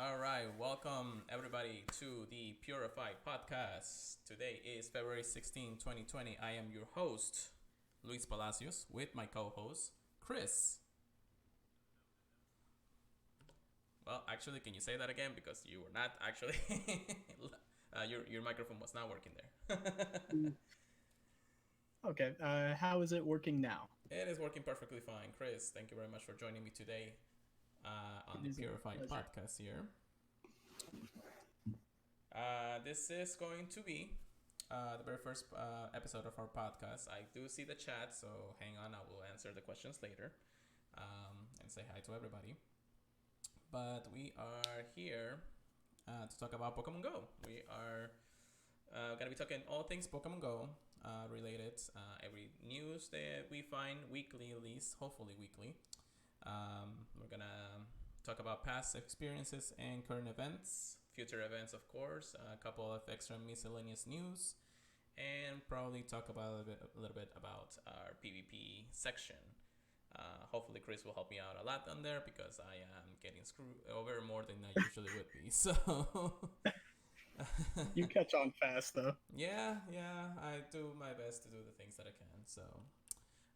All right, welcome everybody to the Purified Podcast. Today is February 16, 2020. I am your host, Luis Palacios, with my co host, Chris. Well, actually, can you say that again? Because you were not actually, your microphone was not working there. Mm, Okay, how is it working now? It is working perfectly fine. Chris, thank you very much for joining me today on It the is a Purified pleasure. Podcast here. This is going to be the very first episode of our podcast. I do see the chat, so hang on. I will answer the questions later and say hi to everybody. But we are here to talk about Pokemon Go. We are going to be talking all things Pokemon Go related. Every news that we find weekly, at least, hopefully weekly. We're going to talk about past experiences and current events, future events, of course, a couple of extra miscellaneous news, and probably talk about a little bit about our PvP section. Hopefully, Chris will help me out a lot on there because I am getting screwed over more than I usually would be. So, You catch on fast, though. yeah, I do my best to do the things that I can. So,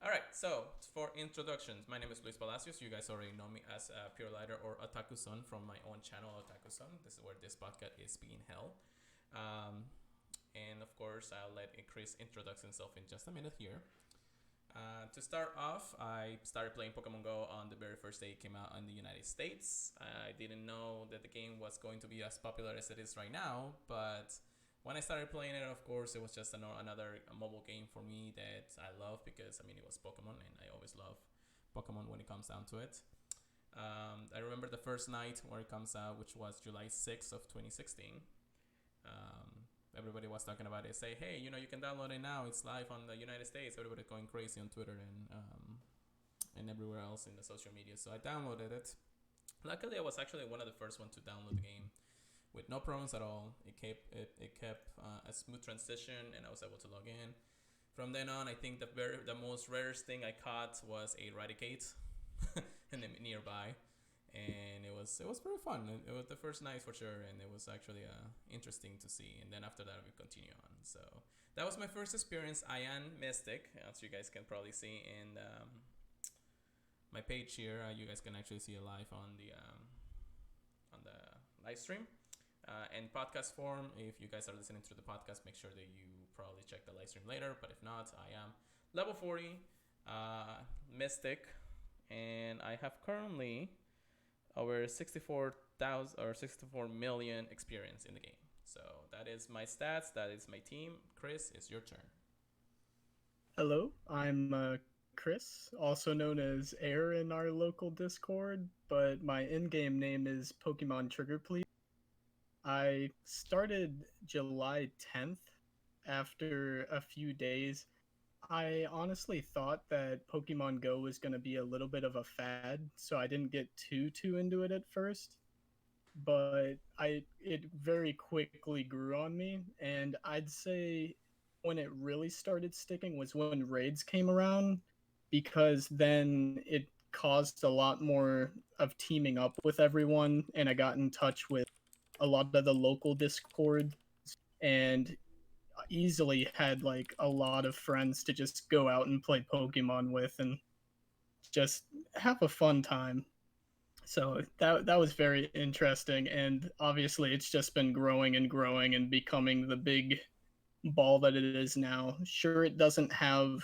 all right. So, for introductions, my name is Luis Palacios. You guys already know me as Pure Lighter or Otakuzone from my own channel, Otakuzone. This is where this podcast is being held. Um, and of course, I'll let Chris introduce himself in just a minute here. To start off, I started playing Pokemon Go on the very first day it came out in the United States. I didn't know that the game was going to be as popular as it is right now, but when I started playing it, of course, it was just another mobile game for me that I love because I mean it was Pokemon, and I always love Pokemon when it comes down to it. I remember the first night where it comes out, which was July 6th of 2016. Everybody was talking about it. Say, hey, you can download it now. It's live on the United States. Everybody going crazy on Twitter and everywhere else in the social media. So I downloaded it. Luckily, I was actually one of the first ones to download the game with no problems at all. It kept a smooth transition, and I was able to log in. From then on, I think the most rarest thing I caught was a Raticate, and then nearby, and it was pretty fun. It was the first night for sure, and it was actually interesting to see. And then after that, we continue on. So that was my first experience. I am Mystic, as you guys can probably see in my page here. You guys can actually see it live on the live stream. In podcast form, if you guys are listening to the podcast, make sure that you probably check the live stream later. But if not, I am level 40 Mystic, and I have currently over 64,000 or 64 million experience in the game. So that is my stats. That is my team. Chris, it's your turn. Hello, I'm Chris, also known as Air in our local Discord, but my in-game name is Pokemon Trigger Please. I started July 10th. After a few days, I honestly thought that Pokemon Go was going to be a little bit of a fad, so I didn't get too into it at first. But I it very quickly grew on me, and I'd say when it really started sticking was when raids came around, because then it caused a lot more of teaming up with everyone, and I got in touch with a lot of the local Discord and easily had like a lot of friends to just go out and play Pokemon with and just have a fun time. So that was very interesting, and obviously it's just been growing and growing and becoming the big ball that it is now. Sure, it doesn't have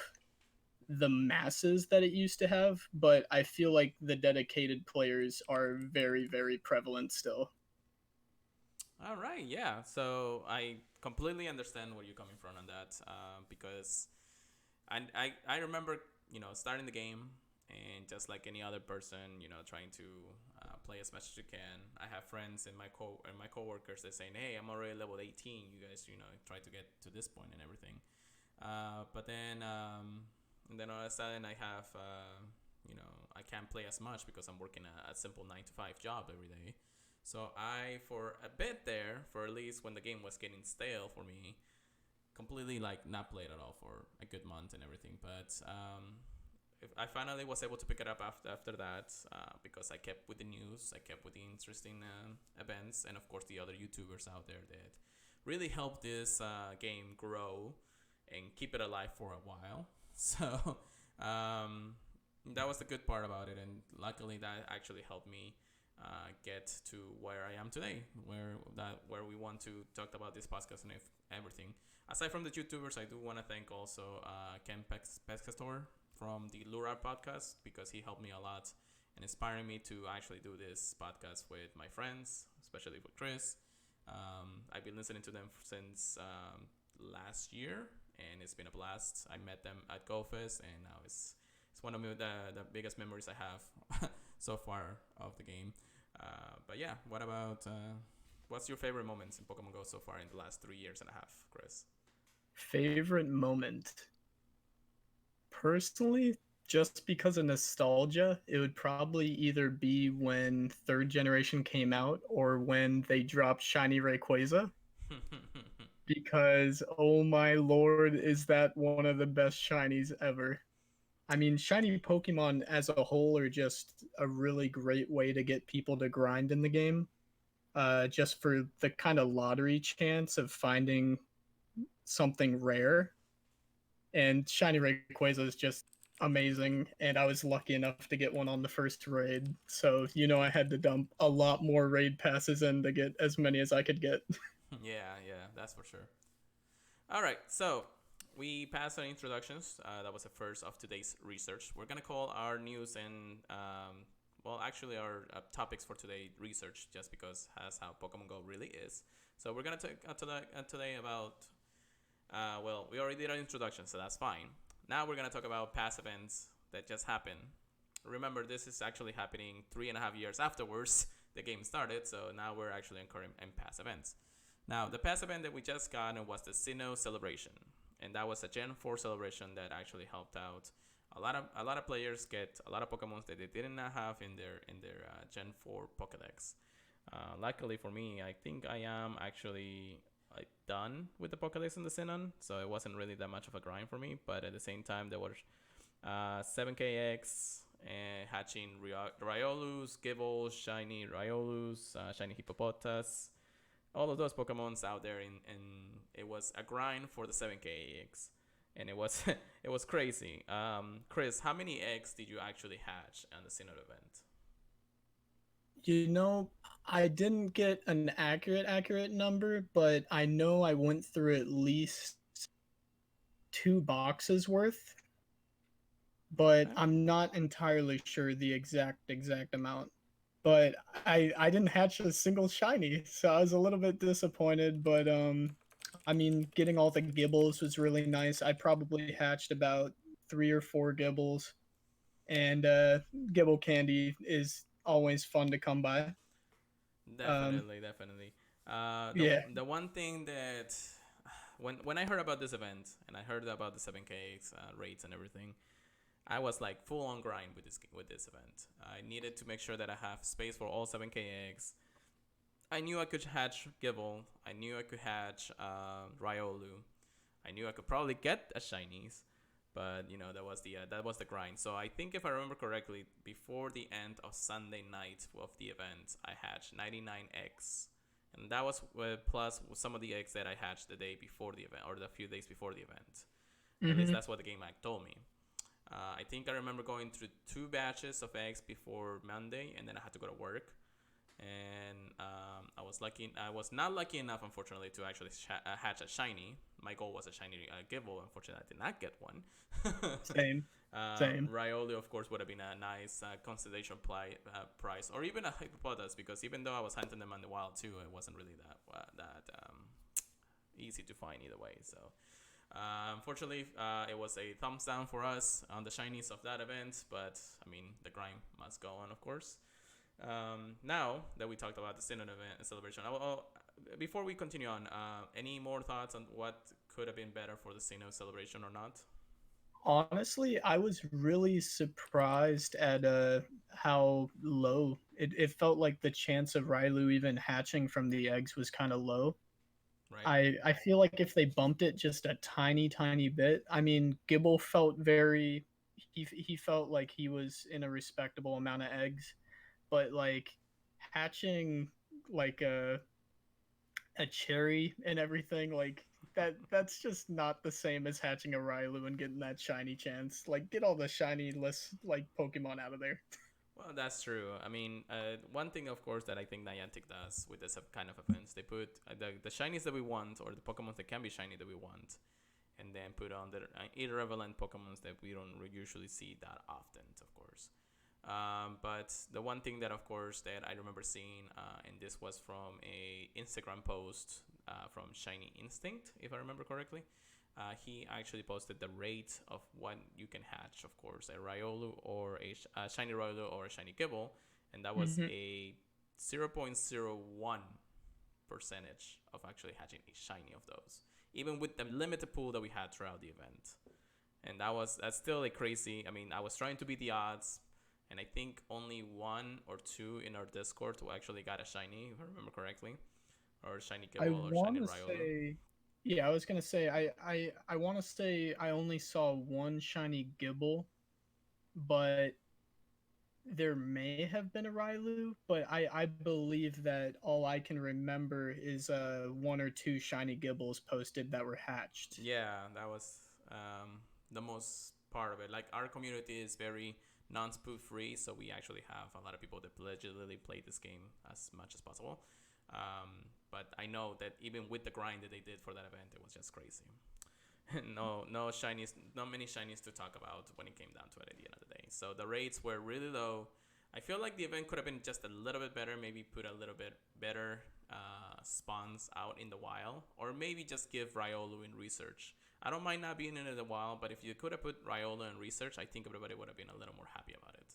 the masses that it used to have, but I feel like the dedicated players are very prevalent still. All right, yeah. So I completely understand where you're coming from on that because I remember starting the game and just like any other person trying to play as much as you can. I have friends and my coworkers that saying, hey, I'm already level 18. You guys try to get to this point and everything. But then all of a sudden I have I can't play as much because I'm working a simple 9 to 5 job every day. So I, for a bit there, for at least when the game was getting stale for me, completely like not played at all for a good month and everything. But I finally was able to pick it up after that because I kept with the news, I kept with the interesting events, and of course the other YouTubers out there that really helped this game grow and keep it alive for a while. So that was the good part about it, and luckily that actually helped me get to where I am today, where we want to talk about this podcast and everything. Aside from the YouTubers, I do want to thank also Ken Pescastor from the Lura podcast because he helped me a lot and inspiring me to actually do this podcast with my friends, especially with Chris. I've been listening to them since last year, and it's been a blast. I met them at GoFest, and now it's one of the biggest memories I have so far of the game. But yeah, what about what's your favorite moments in Pokemon Go so far in the last 3 years and a half, Chris? Favorite moment? Personally, just because of nostalgia, it would probably either be when third generation came out or when they dropped Shiny Rayquaza. Because, oh my lord, is that one of the best shinies ever. I mean, shiny Pokemon as a whole are just a really great way to get people to grind in the game. Just for the kind of lottery chance of finding something rare. And shiny Rayquaza is just amazing, and I was lucky enough to get one on the first raid. So, I had to dump a lot more raid passes in to get as many as I could get. Yeah, that's for sure. All right, so we passed our introductions. That was the first of today's research. We're gonna call our news and well, actually, our topics for today research, just because that's how Pokemon Go really is. So we're gonna talk today about. Well, we already did our introduction, so that's fine. Now we're gonna talk about past events that just happened. Remember, this is actually happening 3.5 years afterwards the game started, so now we're actually incurring in past events. Now, the past event that we just got was the Sinnoh celebration, and that was a Gen 4 celebration that actually helped out a lot of players get a lot of Pokemon that they didn't have in their Gen 4 Pokédex. Luckily for me, I think I am actually done with the Pokédex in the Sinnoh, so it wasn't really that much of a grind for me. But at the same time, there was 7KX hatching Riolus, Gible, Shiny Riolus, Shiny Hippopotas, all of those Pokemons out there, and it was a grind for the 7KX, and it was it was crazy. Chris, how many eggs did you actually hatch on the Sinnoh event? You know, I didn't get an accurate number, but I know I went through at least 2 boxes worth, but Okay. I'm not entirely sure the exact amount. But I didn't hatch a single shiny, so I was a little bit disappointed. But I mean, getting all the Gibbles was really nice. I probably hatched about 3 or 4 Gibbles, and Gibble candy is always fun to come by. Um, Definitely. yeah. The one thing that when I heard about this event and I heard about the 7K rates and everything, I was like full on grind with this event. I needed to make sure that I have space for all 7K eggs. I knew I could hatch Gibble. I knew I could hatch Riolu. I knew I could probably get a shinies, but that was the grind. So I think if I remember correctly, before the end of Sunday night of the event, I hatched 99 eggs, and that was plus some of the eggs that I hatched the day before the event or the few days before the event. At least Hmm. that's what the game act told me. I think I remember going through 2 batches of eggs before Monday, and then I had to go to work. And I was lucky. I was not lucky enough, unfortunately, to actually hatch a shiny. My goal was a shiny Gible. Unfortunately, I did not get one. Same. Same. Rioli, of course, would have been a nice constellation prize, or even a Hippopotas, because even though I was hunting them in the wild too, it wasn't really that easy to find either way. So unfortunately, it was a thumbs down for us on the shinies of that event, but I mean, the grind must go on, of course. Now that we talked about the Sinnoh event celebration, before we continue on, any more thoughts on what could have been better for the Sinnoh celebration or not? Honestly, I was really surprised at how low it felt like the chance of Rylu even hatching from the eggs was kind of low. Right? I feel like if they bumped it just a tiny bit, I mean, Gibble felt very he felt like he was in a respectable amount of eggs, but like hatching like a cherry and everything like that's just not the same as hatching a Railu and getting that shiny chance. Like get all the shiny list like Pokemon out of there. Well, that's true. I mean, one thing, of course, that I think Niantic does with this kind of events, they put the shinies that we want, or the Pokemon that can be shiny that we want, and then put on the irrelevant Pokemons that we don't usually see that often, of course. But the one thing that, of course, that I remember seeing, and this was from a Instagram post from Shiny Instinct, if I remember correctly. He actually posted the rate of what you can hatch, of course, a Riolu or a shiny Riolu or a shiny Gibble, and that was Mm-hmm. a 0.01 percentage of actually hatching a shiny of those, even with the limited pool that we had throughout the event. And that's still a crazy. I mean, I was trying to beat the odds, and I think only one or two in our Discord who actually got a shiny, if I remember correctly, or a shiny I Gibble or want shiny to Riolu. say, yeah, I was gonna say, I want to say I only saw one shiny Gibble, but there may have been a Railu, but I believe that all I can remember is one or two shiny Gibbles posted that were hatched. Yeah, that was the most part of it. Like our community is very non-spoof free, so we actually have a lot of people that legitimately play this game as much as possible. But I know that even with the grind that they did for that event, it was just crazy. No shinies, not many shinies to talk about when it came down to it at the end of the day. So the rates were really low. I feel like the event could have been just a little bit better. Maybe put a little bit better spawns out in the wild, or maybe just give Riolu in research. I don't mind not being in the wild, but if you could have put Riolu in research, I think everybody would have been a little more happy about it.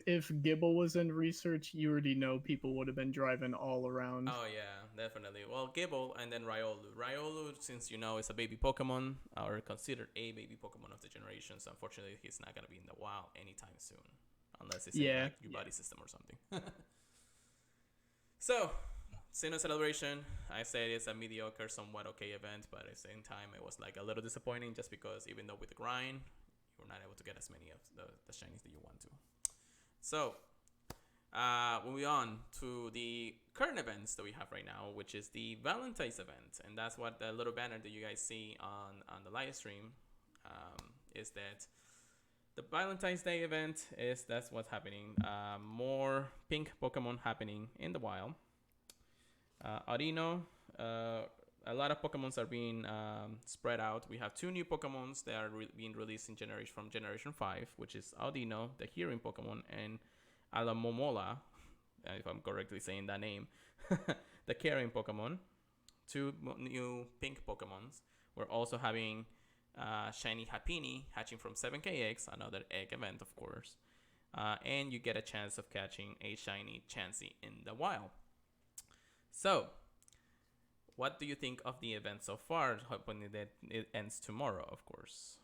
If Gibble was in research, you already know people would have been driving all around. Oh yeah, definitely. Well, Gibble and then Riolu. Riolu, since you know, is a baby Pokemon, or considered a baby Pokemon of the generation. So unfortunately, he's not gonna be in the wild anytime soon, unless it's in Yeah, like your body system or something. So, Sinnoh Celebration, I said it's a mediocre, somewhat okay event, but at the same time, it was like a little disappointing just because even though with the grind, you were not able to get as many of the shinies that you want to. So, moving on to the current events that we have right now, which is the Valentine's event, and that's what the little banner that you guys see on the live stream is that the Valentine's Day event is that's what's happening. More pink Pokemon happening in the wild. Audino, a lot of Pokemons are being spread out. We have two new Pokemons that are being released in Generation 5, which is Audino, the hearing Pokemon, and Alamomola, if I'm correctly saying that name, the carrying Pokemon. Two new pink Pokemons. We're also having Shiny Happiny hatching from 7K eggs, another egg event, of course. And you get a chance of catching a Shiny Chansey in the wild. So, what do you think of the event so far? Hoping that it ends tomorrow, of course.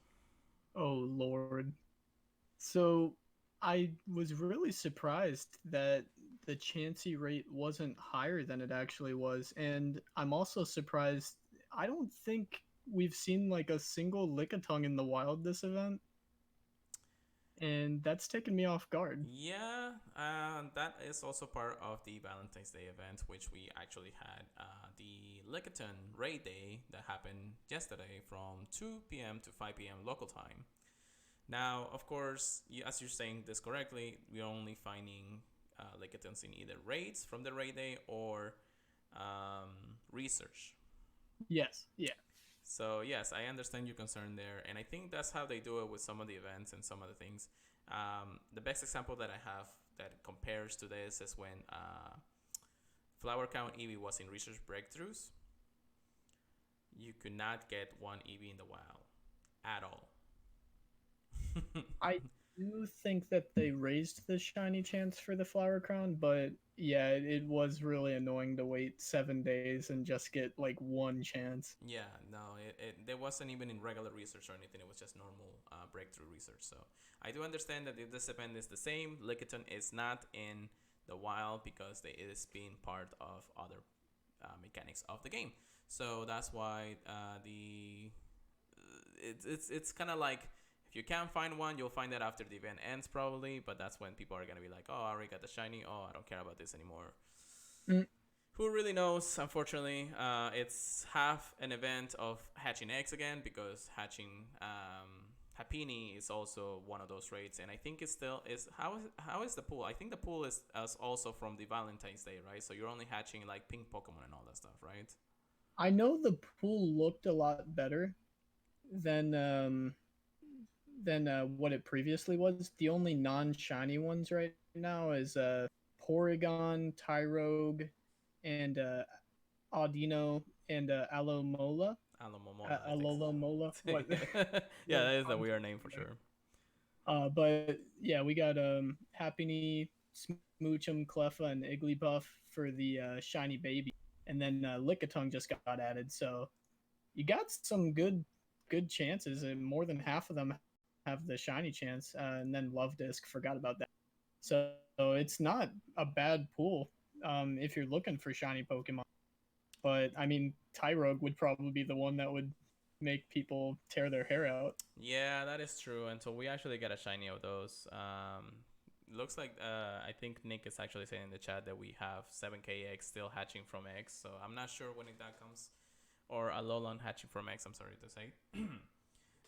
Oh Lord. So I was really surprised that the Chansey rate wasn't higher than it actually was, and I'm also surprised. I don't think we've seen like a single Lickitung in the wild this event, and that's taken me off guard. Yeah, that is also part of the Valentine's Day event, which we actually had the Lickitung Raid Day that happened yesterday from 2 p.m. to 5 p.m. local time. Now, of course, as you're saying this correctly, we're only finding Lickitungs in either raids from the raid day or research. Yes, yeah. So yes, I understand your concern there, and I think that's how they do it with some of the events and some of the things. The best example that I have that compares to this is when Flower Count Eevee was in Research Breakthroughs. You could not get one Eevee in the wild at all. I do think that they raised the shiny chance for the flower crown, but yeah, it was really annoying to wait 7 days and just get like one chance. Yeah, no, there wasn't even in regular research or anything. It was just normal breakthrough research. So I do understand that this event is the same. Lickitung is not in the wild because it is being part of other mechanics of the game. So that's why it's kind of like If you can't find one, you'll find it after the event ends probably, but that's when people are gonna be like, oh, I already got the shiny. Oh, I don't care about this anymore. Mm. Who really knows? Unfortunately, it's half an event of hatching eggs again because hatching Happini is also one of those raids, and I think it still is. How is the pool? I think the pool is also from the Valentine's Day, right? So you're only hatching like pink Pokemon and all that stuff, right? I know the pool looked a lot better than what it previously was. The only non-shiny ones right now is Porygon, Tyrogue, and Audino and Alomola. Alamomola, I think. Alomola. What? Yeah, What that is a tongue weird name twister for there. sure. But yeah, we got Happiny, Smoochum, Cleffa, and Igglybuff for the shiny baby, and then Lickitung just got added. So you got some good chances, and more than half of them have the shiny chance. And then Love Disc, forgot about that. So it's not a bad pool if you're looking for shiny Pokemon. But I mean, Tyrogue would probably be the one that would make people tear their hair out. Yeah, that is true. Until we actually get a shiny of those. Looks like I think Nick is actually saying in the chat that we have 7K eggs still hatching from eggs. So I'm not sure when that comes, or a Alolan hatching from eggs. I'm sorry to say.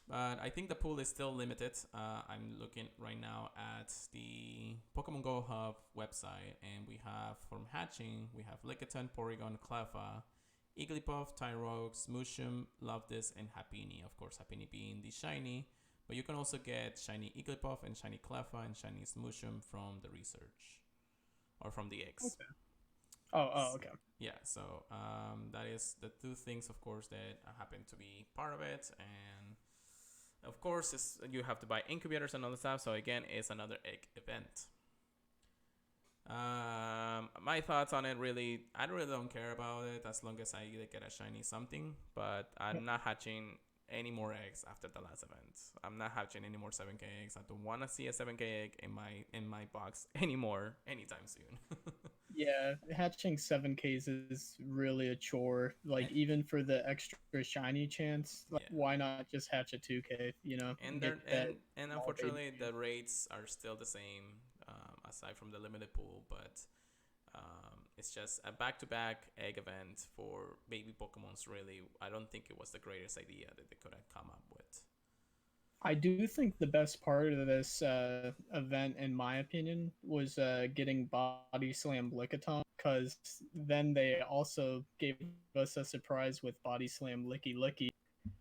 But I think the pool is still limited. I'm looking right now at the Pokemon Go Hub website, and we have from hatching, we have Lickitung, Porygon, Cleffa, Igglybuff, Tyrogue, Smoochum, Loftus, and Happiny. Of course, Happiny being the shiny, but you can also get shiny Igglybuff and shiny Cleffa and shiny Smoochum from the research or from the eggs. Okay. Oh, okay. Yeah, so that is the two things, of course, that happen to be part of it, and of course, you have to buy incubators and all the stuff. So again, it's another egg event. My thoughts on it really, I really don't care about it as long as I get a shiny something. But I'm not hatching any more eggs after the last event. I'm not hatching any more 7K eggs. I don't want to see a 7K egg in my box anymore anytime soon. Yeah, hatching 7Ks is really a chore. Like and even for the extra shiny chance, like yeah, why not just hatch a 2K? and Get they're that and small baby unfortunately the chance. rates are still the same, aside from the limited pool, but it's just a back-to-back egg event for baby Pokemons. Really, I don't think it was the greatest idea that they could have come up with. I do think the best part of this event, in my opinion, was getting Body Slam Lickitung, because then they also gave us a surprise with Body Slam Licky Licky,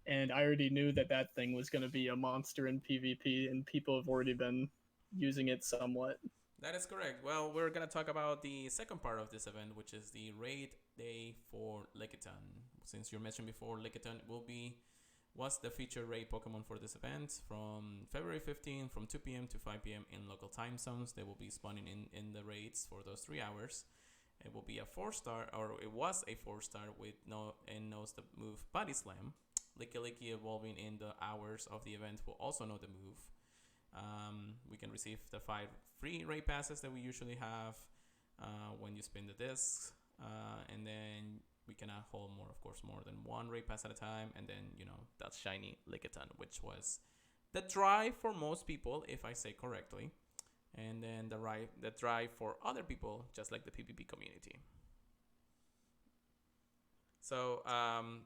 and I already knew that that thing was going to be a monster in PvP, and people have already been using it somewhat. That is correct. Well, we're gonna talk about the second part of this event, which is the raid day for Lickitung. Since you mentioned before, Lickitung was the featured raid Pokemon for this event from February 15th from 2 p.m. to 5 p.m. in local time zones. They will be spawning in the raids for those 3 hours. It will be a 4-star, or it was a 4-star with knows the move Body Slam. Licky Licky evolving in the hours of the event will also know the move. We can receive the 5 free raid passes that we usually have when you spin the discs, and then we can hold more, of course, more than one raid pass at a time, and then that's shiny Lickitung, which was the drive for most people, if I say correctly, and then the drive for other people, just like the PvP community. So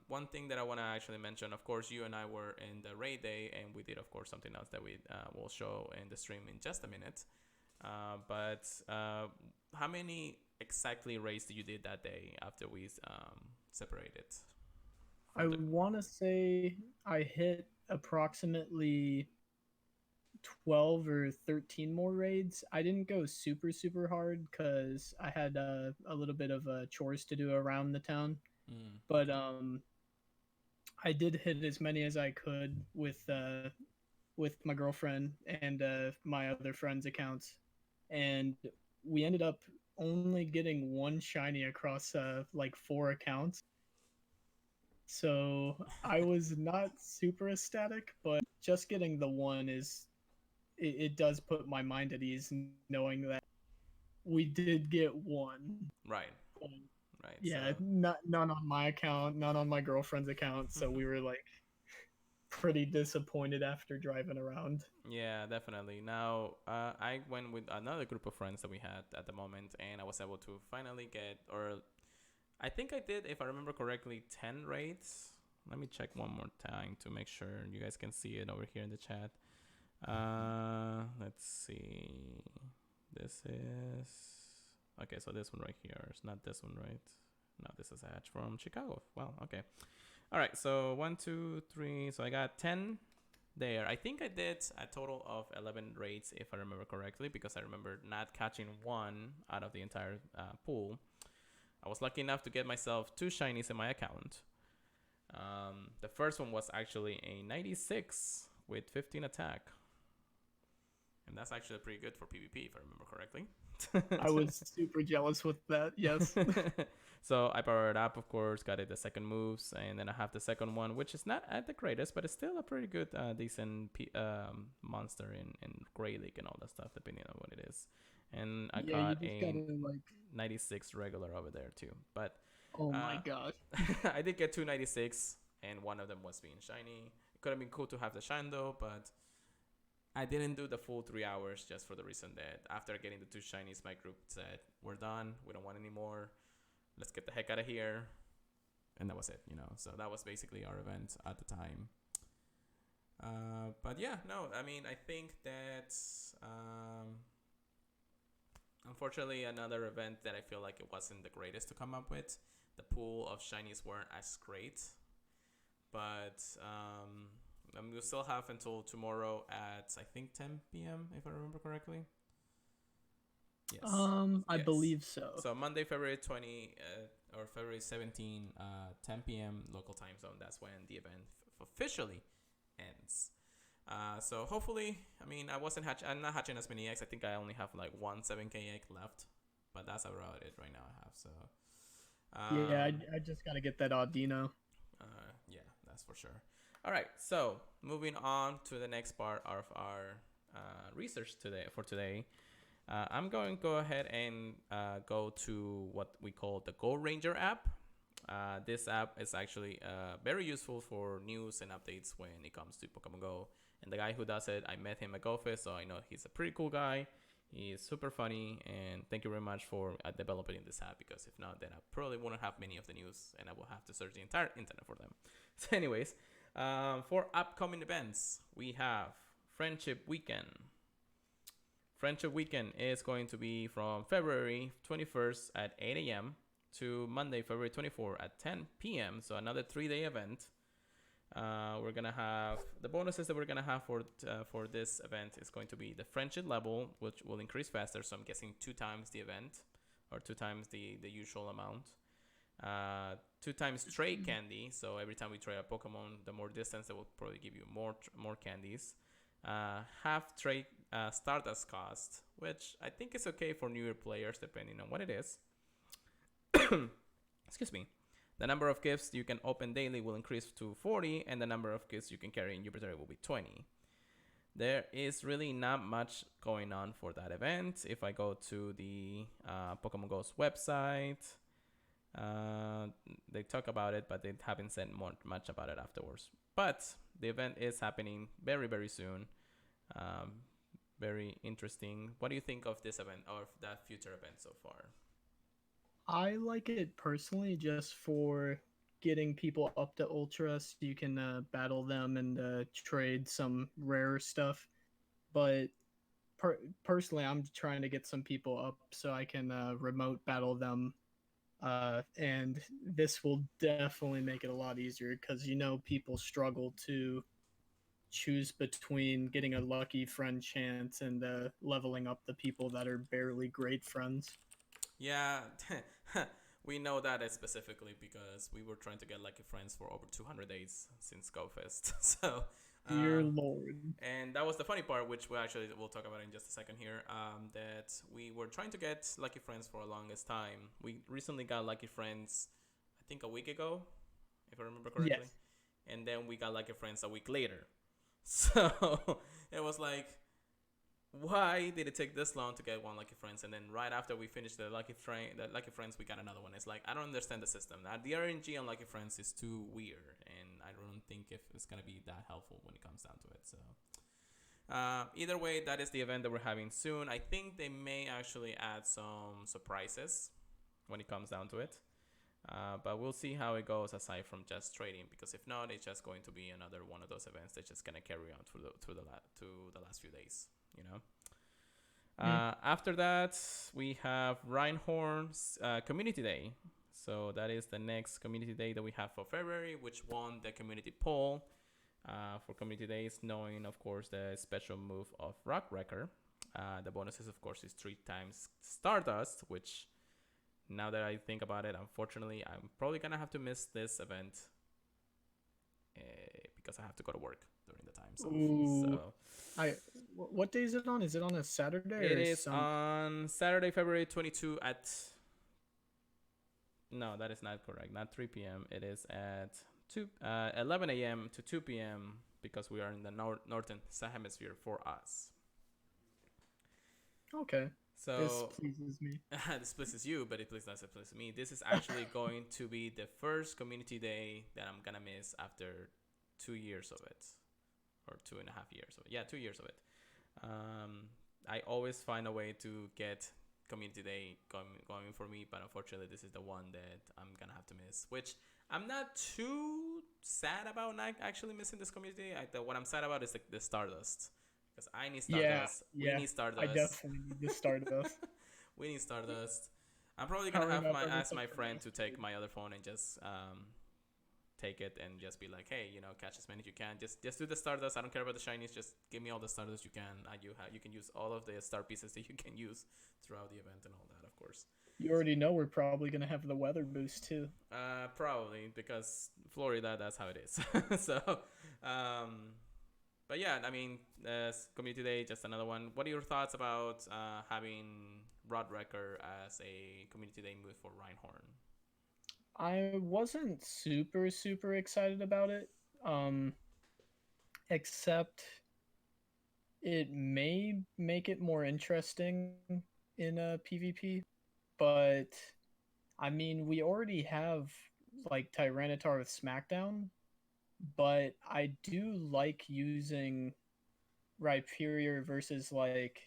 one thing that I want to actually mention, of course, you and I were in the raid day, and we did, of course, something else that we will show in the stream in just a minute. But how many exactly raids did you did that day after we separated? I want to say I hit approximately 12 or 13 more raids. I didn't go super hard because I had a little bit of chores to do around the town. But I did hit as many as I could with my girlfriend and my other friends' accounts, and we ended up only getting one shiny across like 4 accounts. So I was not super ecstatic, but just getting the one it does put my mind at ease knowing that we did get one. Right. Right. So Yeah, none on my account, none on my girlfriend's account. So we were like, pretty disappointed after driving around. Yeah, definitely. Now, I went with another group of friends that we had at the moment, and I was able to finally get, or I think I did, if I remember correctly, 10 raids. Let me check one more time to make sure you guys can see it over here in the chat. Let's see. This is okay. So this one right here is not this one, right? No, this is a hatch from Chicago. Wow. Okay. All right. So 1, 2, 3. So I got 10 there. I think I did a total of 11 raids, if I remember correctly, because I remember not catching one out of the entire pool. I was lucky enough to get myself 2 shinies in my account. The first one was actually a 96 with 15 attack. And that's actually pretty good for PvP, if I remember correctly. I was super jealous with that, yes. So I powered up, of course, got it the second moves, and then I have the second one, which is not at the greatest, but it's still a pretty good, decent monster in Grey League and all that stuff, depending on what it is. And I Yeah, you got just a gotta, like, 96 regular over there, too. But oh my gosh. I did get 2 96, and one of them was being shiny. It could have been cool to have the shine, though, but I didn't do the full 3 hours just for the reason that after getting the 2 shinies, my group said, we're done. We don't want any more. Let's get the heck out of here. And that was it, you know. So that was basically our event at the time. But yeah, no, I mean, I think that unfortunately another event that I feel like it wasn't the greatest to come up with. The pool of shinies weren't as great. But we'll still have until tomorrow at, I think, 10 p.m., if I remember correctly. Yes. I Yes. believe so. So Monday, February 20 or February 17, 10 p.m. local time zone. That's when the event officially ends. So hopefully, I mean, I'm not hatching as many eggs. I think I only have like 1 7K egg left, but that's about it right now. I have so. Yeah, I just gotta get that Audino. Yeah, that's for sure. All right, so moving on to the next part of our research today. I'm going to go ahead and go to what we call the Go Ranger app. This app is actually very useful for news and updates when it comes to Pokemon Go. And the guy who does it, I met him at GoFest, so I know he's a pretty cool guy. He is super funny, and thank you very much for developing this app, because if not, then I probably wouldn't have many of the news, and I will have to search the entire internet for them. So anyways, for upcoming events, we have Friendship Weekend. Friendship Weekend is going to be from February 21st at 8 a.m. to Monday, February 24th at 10 p.m. So another 3-day event. We're gonna have the bonuses that we're gonna have for this event is going to be the friendship level, which will increase faster. So I'm guessing 2 times the event, or 2 times the usual amount. 2 times trade candy. So every time we trade a Pokemon, the more distance, that will probably give you more candies. Half trade Stardust cost, which I think is okay for newer players depending on what it is. Excuse me. The number of gifts you can open daily will increase to 40, and the number of gifts you can carry in Jupiter will be 20. There is really not much going on for that event. If I go to the Pokemon Go's website, they talk about it, but they haven't said much about it afterwards. But the event is happening very, very soon. Very interesting. What do you think of this event, or that future event so far? I like it personally just for getting people up to Ultra so you can battle them and trade some rare stuff. But personally, I'm trying to get some people up so I can remote battle them. And this will definitely make it a lot easier because people struggle to choose between getting a lucky friend chance and leveling up the people that are barely great friends. Yeah, we know that specifically because we were trying to get lucky friends for over 200 days since GoFest. So, Dear Lord. and that was the funny part, which we'll talk about in just a second here. That we were trying to get lucky friends for the longest time. We recently got lucky friends, I think a week ago, if I remember correctly. Yes. And then we got lucky friends a week later. So it was like, why did it take this long to get one Lucky Friends, and then right after we finished the Lucky Friends, we got another one? It's like I don't understand the system. The RNG on Lucky Friends is too weird, and I don't think if it's gonna be that helpful when it comes down to it. So either way, that is the event that we're having soon. I think they may actually add some surprises when it comes down to it. But we'll see how it goes aside from just trading, because if not, it's just going to be another one of those events that's just gonna carry on to the last few days, you know. After that, we have Reinhorn's Community Day. So that is the next Community Day that we have for February, which won the community poll for Community Days, knowing, of course, the special move of Rock Wrecker. The bonuses, of course, is 3 times Stardust, which, now that I think about it, unfortunately, I'm probably going to have to miss this event because I have to go to work during the time. So what day is it on? Is it on a Saturday? It is on Saturday, February 22 at... No, that is not correct. Not 3 p.m. It is at 11 a.m. to 2 p.m. because we are in the northern hemisphere for us. Okay. So this pleases me. This pleases you, but it pleases me. This is actually going to be the first community day that I'm gonna miss after 2 years of it, or 2.5 years of it. Yeah, 2 years of it. I always find a way to get community day going for me, but unfortunately, this is the one that I'm gonna have to miss. Which I'm not too sad about not actually missing this community day. What I'm sad about is the Stardust. Because I need Stardust. Yeah, we need Stardust. I definitely need the Stardust. We need Stardust. I'm probably gonna ask my friend to take my other phone and just take it and just be like, hey, catch as many as you can. Just do the Stardust. I don't care about the shinies. Just give me all the Stardust you can. You can use all of the star pieces that you can use throughout the event and all that, of course. You already know we're probably gonna have the weather boost too. Probably, because Florida, that's how it is. So, but yeah, I mean, Community Day, just another one. What are your thoughts about having Rod Wrecker as a Community Day move for Reinhorn? I wasn't super excited about it, except it may make it more interesting in a PvP. But I mean, we already have like Tyranitar with SmackDown, but I do like using Rhyperior versus like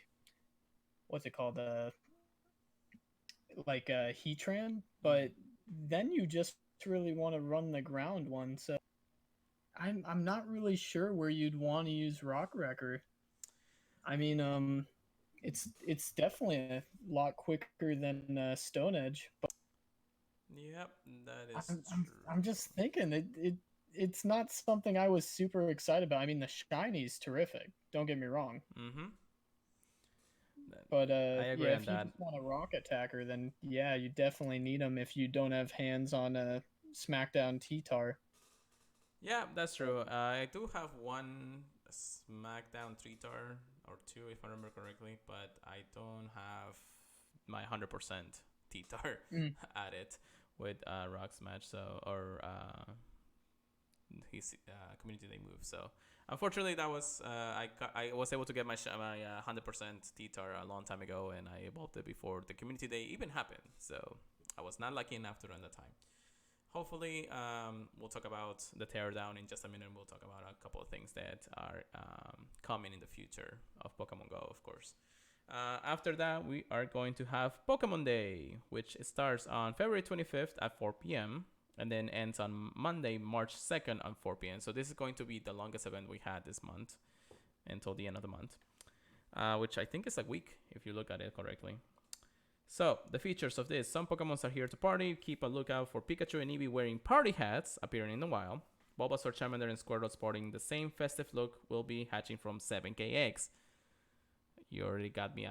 what's it called, Heatran, but then you just really want to run the ground one. So I'm not really sure where you'd want to use Rock Wrecker. I mean, it's definitely a lot quicker than Stone Edge, but yep, that is true. I'm just thinking it's not something I was super excited about. I mean, the shini's terrific. Don't get me wrong. Mm-hmm. But I agree yeah, on if that. you just want a rock attacker, then yeah, you definitely need them if you don't have hands on a SmackDown T-Tar. Yeah, that's true. I do have one SmackDown T-Tar or two, if I remember correctly, but I don't have my 100% T-Tar at it with Rock Smash, or his Community Day move. So unfortunately, that was I was able to get my 100% T-Tar a long time ago, and I evolved it before the Community Day even happened. So I was not lucky enough to run the time. Hopefully, we'll talk about the teardown in just a minute. We'll talk about a couple of things that are coming in the future of Pokemon Go, of course. After that, we are going to have Pokemon Day, which starts on February 25th at 4 p.m. and then ends on Monday, March 2nd at 4 p.m. So this is going to be the longest event we had this month until the end of the month, which I think is a week if you look at it correctly. So, the features of this. Some Pokemons are here to party. Keep a lookout for Pikachu and Eevee wearing party hats appearing in the wild. Bulbasaur, Charmander, and Squirtle sporting the same festive look will be hatching from 7k eggs. You already got me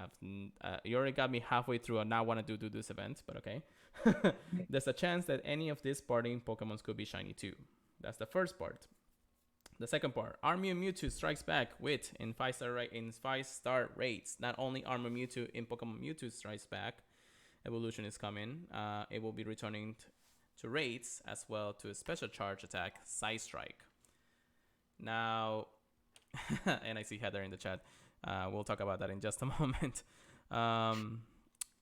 halfway through and now want to do this event, but okay. There's a chance that any of these partying Pokemons could be shiny too. That's the first part. The second part, Army Mewtwo strikes back with in 5-star rates. Not only Army Mewtwo in Pokemon Mewtwo strikes back, evolution is coming. It will be returning to raids as well to a special charge attack, Side Strike. Now, and I see Heather in the chat. We'll talk about that in just a moment. Um,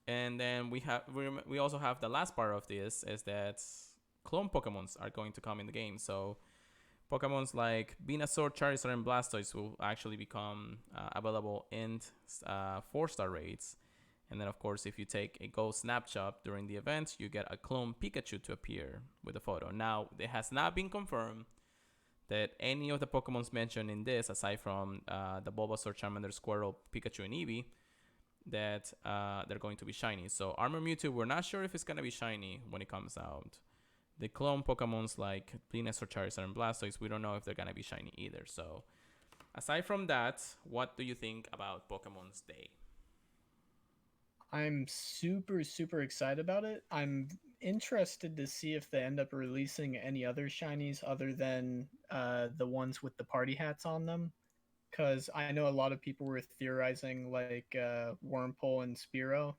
and then we also have the last part of this is that clone Pokemons are going to come in the game. So Pokemons like Venusaur, Charizard, and Blastoise will actually become available in 4-star raids. And then, of course, if you take a Go snapshot during the event, you get a clone Pikachu to appear with a photo. Now, it has not been confirmed that any of the Pokemons mentioned in this, aside from the Bulbasaur, Charmander, Squirtle, Pikachu, and Eevee, that they're going to be shiny. So Armor Mewtwo, we're not sure if it's going to be shiny when it comes out. The clone Pokemons like Venusaur, Charizard, and Blastoise, we don't know if they're going to be shiny either. So aside from that, what do you think about Pokemon's Day? I'm super, super excited about it. I'm interested to see if they end up releasing any other shinies other than the ones with the party hats on them. Because I know a lot of people were theorizing like Wormpole and Spearow,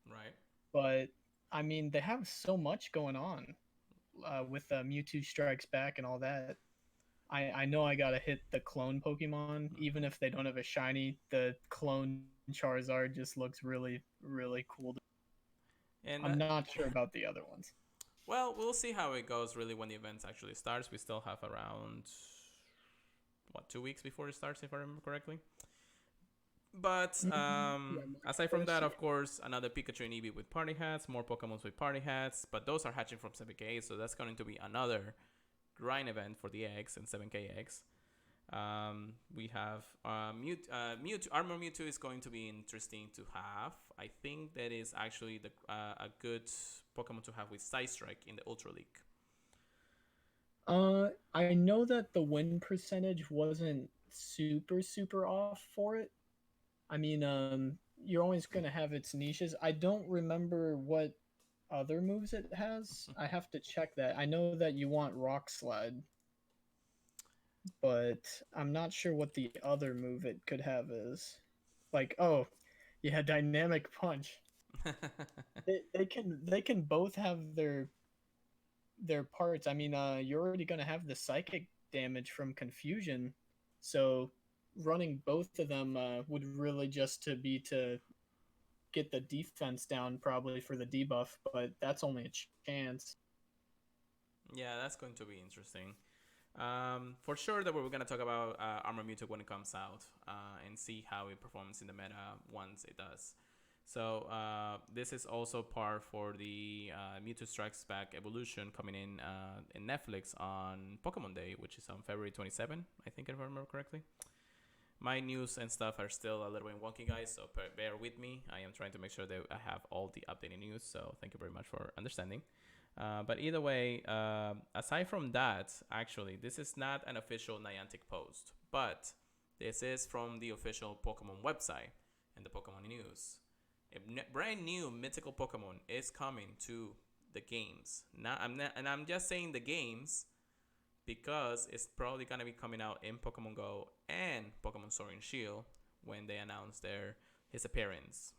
Right. but I mean, they have so much going on with Mewtwo Strikes Back and all that. I know I gotta hit the clone Pokemon, even if they don't have a shiny. The clone Charizard just looks really, really cool. And I'm not sure about the other ones. well, we'll see how it goes really when the event actually starts. We still have around, what, 2 weeks before it starts, if I remember correctly. But Yeah, aside from March that, 1st, of course, another Pikachu and Eevee with party hats, more Pokemons with party hats, but those are hatching from 7K, so that's going to be another grind event for the eggs and 7K eggs. We have Mewtwo. Armor Mewtwo is going to be interesting to have. I think that is actually a good Pokemon to have with Side Strike in the Ultra League. I know that the win percentage wasn't super, super off for it. I mean, you're always gonna have its niches. I don't remember what other moves it has. I have to check that. I know that you want Rock Slide, but I'm not sure what the other move it could have is. Like, oh, yeah, Dynamic Punch. They can both have their parts. I mean, you're already gonna have the psychic damage from Confusion, so running both of them would really just to be to get the defense down probably for the debuff, but that's only a chance. Yeah, that's going to be interesting. For sure that we're gonna talk about Armor Mewtwo when it comes out and see how it performs in the meta once it does. So this is also par for the Mewtwo Strikes Back evolution coming in Netflix on Pokemon Day, which is on February 27, I think if I remember correctly. My news and stuff are still a little bit wonky, guys, so bear with me. I am trying to make sure that I have all the updated news, so thank you very much for understanding. But either way, aside from that, actually, this is not an official Niantic post, but this is from the official Pokemon website and the Pokemon news. A brand new mythical Pokemon is coming to the games. I'm just saying the games because it's probably gonna be coming out in Pokemon Go and Pokemon Sword and Shield when they announce his appearance.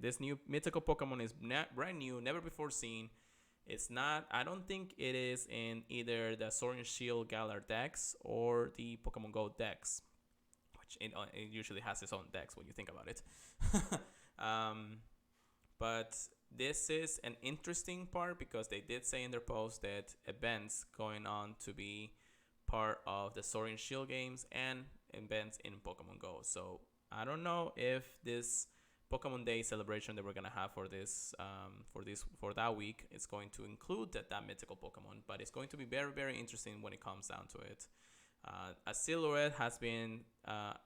This new mythical Pokemon is brand new, never before seen. It's not. I don't think it is in either the Sword and Shield Galar Dex or the Pokemon Go Dex, which it usually has its own Dex when you think about it. But this is an interesting part because they did say in their post that events going on to be part of the Sword and Shield games and events in Pokemon Go. So I don't know if this Pokemon Day celebration that we're gonna have for that week is going to include that mythical Pokemon, but it's going to be very, very interesting when it comes down to it. A silhouette has been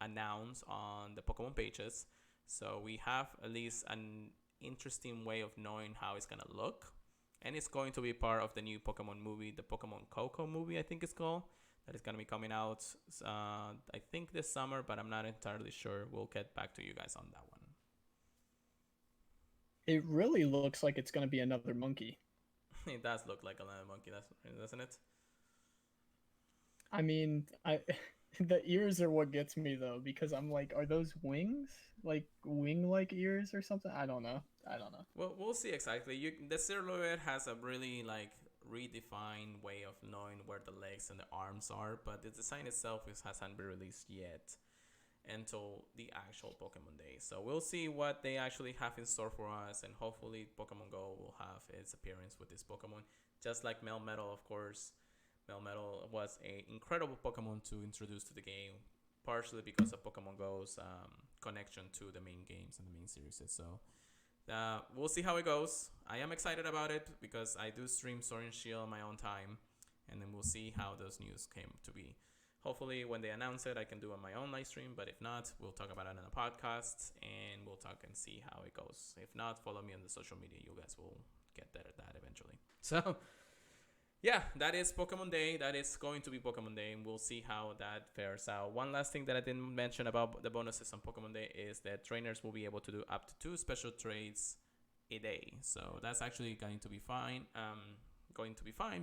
announced on the Pokemon pages, so we have at least an interesting way of knowing how it's gonna look, and it's going to be part of the new Pokemon movie, the Pokemon Coco movie, I think it's called. That is gonna be coming out, I think this summer, but I'm not entirely sure. We'll get back to you guys on that one. It really looks like it's going to be another monkey. It does look like a monkey, doesn't it? I mean, I the ears are what gets me though because I'm like, are those wings? Like wing-like ears or something? I don't know. I don't know. Well, we'll see exactly. The silhouette has a really redefined way of knowing where the legs and the arms are, but the design itself hasn't been released yet. until the actual Pokemon Day. So we'll see what they actually have in store for us, and hopefully Pokemon Go will have its appearance with this Pokemon, just like Melmetal, of course. Melmetal was an incredible Pokemon to introduce to the game, partially because of Pokemon Go's connection to the main games and the main series. So we'll see how it goes. I am excited about it because I do stream Sword and Shield on my own time, and then we'll see how those news came to be. Hopefully, when they announce it, I can do on my own live stream. But if not, we'll talk about it on a podcast, and we'll talk and see how it goes. If not, follow me on the social media. You guys will get that eventually. So, yeah, that is Pokemon Day. That is going to be Pokemon Day, and we'll see how that fares out. One last thing that I didn't mention about the bonuses on Pokemon Day is that trainers will be able to do up to 2 special trades a day. So that's actually going to be fine.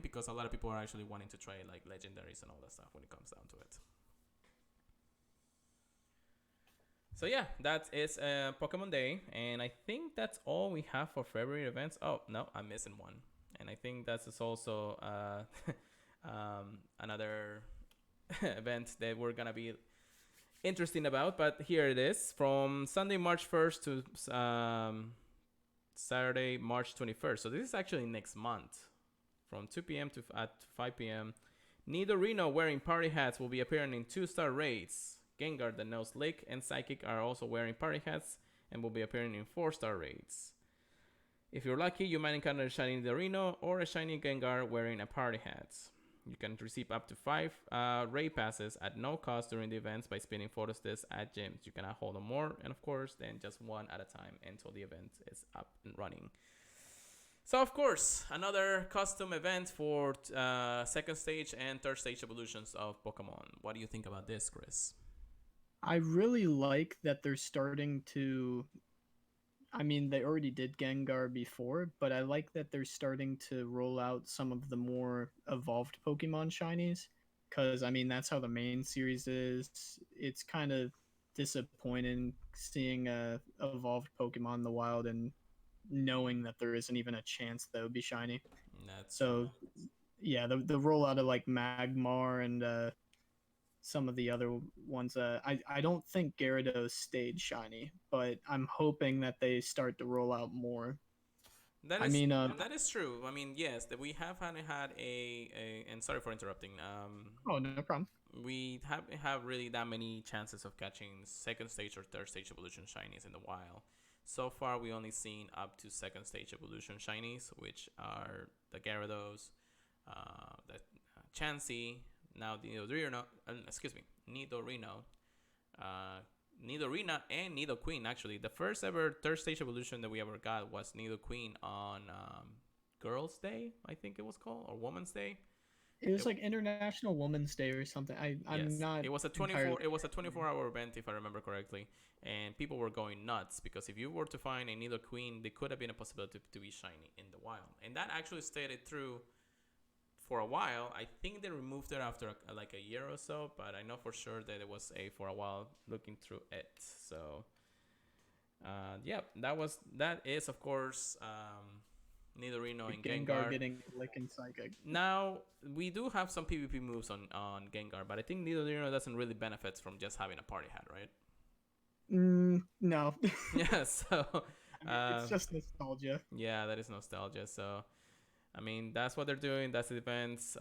Because a lot of people are actually wanting to trade like legendaries and all that stuff when it comes down to it. So yeah, that is Pokemon Day, and I think that's all we have for February events. Oh no, I'm missing one, and I think that's also another event that we're gonna be interesting about. But here it is, from Sunday, March 1st to Saturday, March 21st. So this is actually next month. From 2 p.m. to 5 p.m. Nidorino wearing party hats will be appearing in 2-star raids. Gengar, the Nose Lick, and Psychic are also wearing party hats and will be appearing in 4-star raids. If you're lucky, you might encounter a shiny Nidorino or a shiny Gengar wearing a party hat. You can receive up to 5 raid passes at no cost during the events by spinning photos discs at gyms. You cannot hold on more, and of course, then just one at a time until the event is up and running. So, of course, another custom event for second stage and third stage evolutions of Pokemon. What do you think about this, Chris? I really like that they're starting to. I mean, they already did Gengar before, but I like that they're starting to roll out some of the more evolved Pokemon shinies. Because, I mean, that's how the main series is. It's kind of disappointing seeing a evolved Pokemon in the wild and knowing that there isn't even a chance that would be shiny. That's So true. yeah, the rollout of like Magmar and some of the other ones. I don't think Gyarados stayed shiny, but I'm hoping that they start to roll out more. That I is mean, that is true. I mean, yes, that we have had a and sorry for interrupting. oh, no problem. We have really that many chances of catching second stage or third stage evolution shinies in the wild. So far, we only seen up to second stage evolution shinies, which are the Gyarados, the Chansey, now the Nidorino, Nidorino, Nidorina, and Nidoqueen. Actually, the first ever third stage evolution that we ever got was Nidoqueen on Girls' Day, I think it was called, or Women's Day. It was like International Women's Day or something. I'm Yes, not it was a entirely. 24. It was a 24-hour event, if I remember correctly, and people were going nuts because if you were to find a Nidoqueen, there could have been a possibility to be shiny in the wild, and that actually stayed through for a while. I think they removed it after like a year or so, but I know for sure that it was for a while looking through it. So, yeah, that is of course Nidorino and Gengar Gengar. getting Licking Psychic. Now we do have some PvP moves on Gengar, but I think Nidorino doesn't really benefit from just having a party hat, right? No. Yeah, so I mean, it's just nostalgia. yeah, that is nostalgia. So I mean, that's what they're doing. That's the events.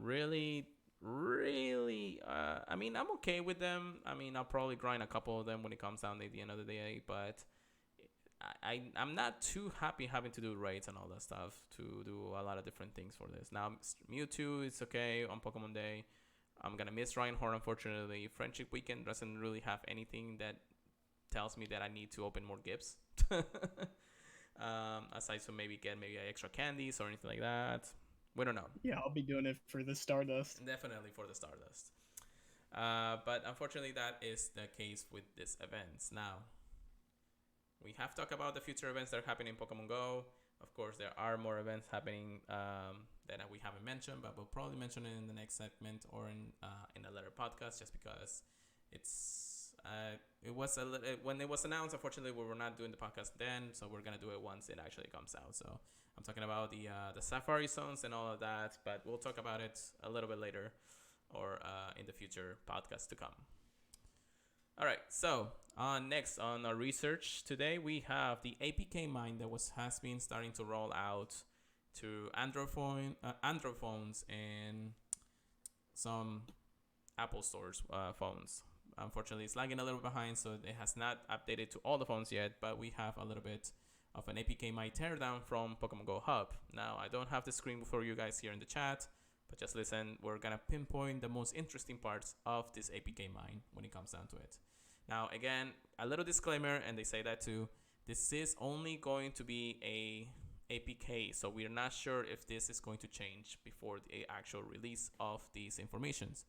Really, really. I mean, I'm okay with them. I mean, I'll probably grind a couple of them when it comes down at the end of the day, but I'm not too happy having to do raids and all that stuff to do a lot of different things for this. Now, Mewtwo, it's okay on Pokemon Day. I'm gonna miss Reinhardt, unfortunately. Friendship Weekend doesn't really have anything that tells me that I need to open more gifts. Aside from maybe get extra candies or anything like that. We don't know. Yeah, I'll be doing it for the Stardust. Definitely for the Stardust. But unfortunately, that is the case with these events. Now, we have talked about the future events that are happening in Pokemon Go. Of course, there are more events happening that we haven't mentioned, but we'll probably mention it in the next segment or in a later podcast, just because it was when it was announced. Unfortunately, we were not doing the podcast then, so we're gonna do it once it actually comes out. So I'm talking about the Safari zones and all of that, but we'll talk about it a little bit later or in the future podcast to come. All right. So next on our research today, we have the APK mine that has been starting to roll out to Android phones and some Apple stores phones. Unfortunately, it's lagging a little behind, so it has not updated to all the phones yet. But we have a little bit of an APK mine teardown from Pokemon Go Hub. Now, I don't have the screen for you guys here in the chat, but just listen. We're gonna pinpoint the most interesting parts of this APK mine when it comes down to it. Now, again, a little disclaimer, and they say that too. This is only going to be a APK, so we're not sure if this is going to change before the actual release of these informations.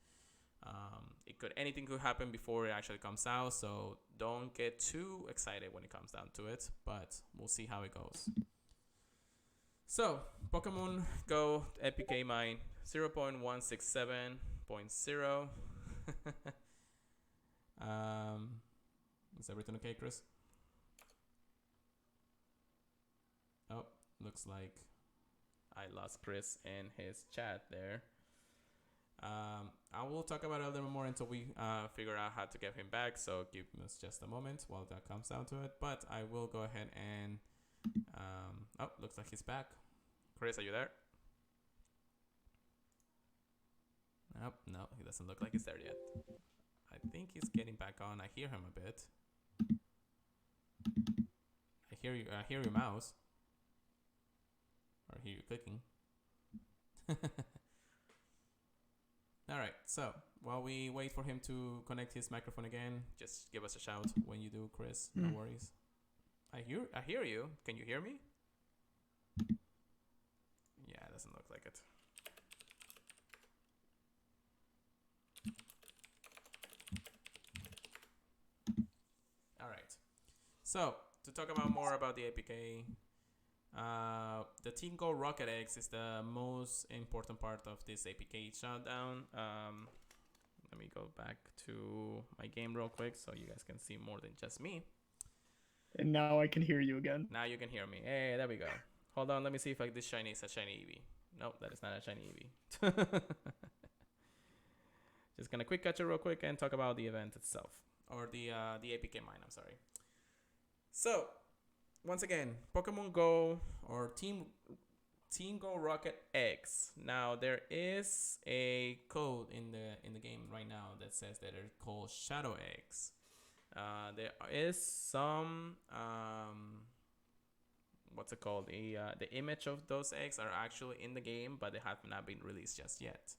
Anything could happen before it actually comes out, so don't get too excited when it comes down to it, but we'll see how it goes. So, Pokemon Go APK Mine 0.167.0. Is everything okay, Chris? Oh, looks like I lost Chris in his chat there. I will talk about it a little more until we figure out how to get him back. So give us just a moment while that comes down to it. But I will go ahead and looks like he's back. Chris, are you there? Nope, no, he doesn't look like he's there yet. I think he's getting back on. I hear him a bit. I hear you. I hear your mouse. Or hear you clicking. All right, so while we wait for him to connect his microphone again, just give us a shout when you do, Chris. No worries. I hear you. Can you hear me? Yeah, it doesn't look like it. All right. So to talk about more about the APK, the Team Go Rocket Eggs is the most important part of this APK shutdown. Let me go back to my game real quick so you guys can see more than just me. And now I can hear you again. Now you can hear me. Hey, there we go. Hold on, let me see if this shiny is a shiny Eevee. Nope, that is not a shiny Eevee. Just gonna quick catch it real quick and talk about the event itself. Or the APK mine, I'm sorry. So, once again, Pokemon Go or Team Go Rocket X. Now there is a code in the game right now that says that they're called Shadow Eggs. There is some what's it called? The image of those eggs are actually in the game, but they have not been released just yet.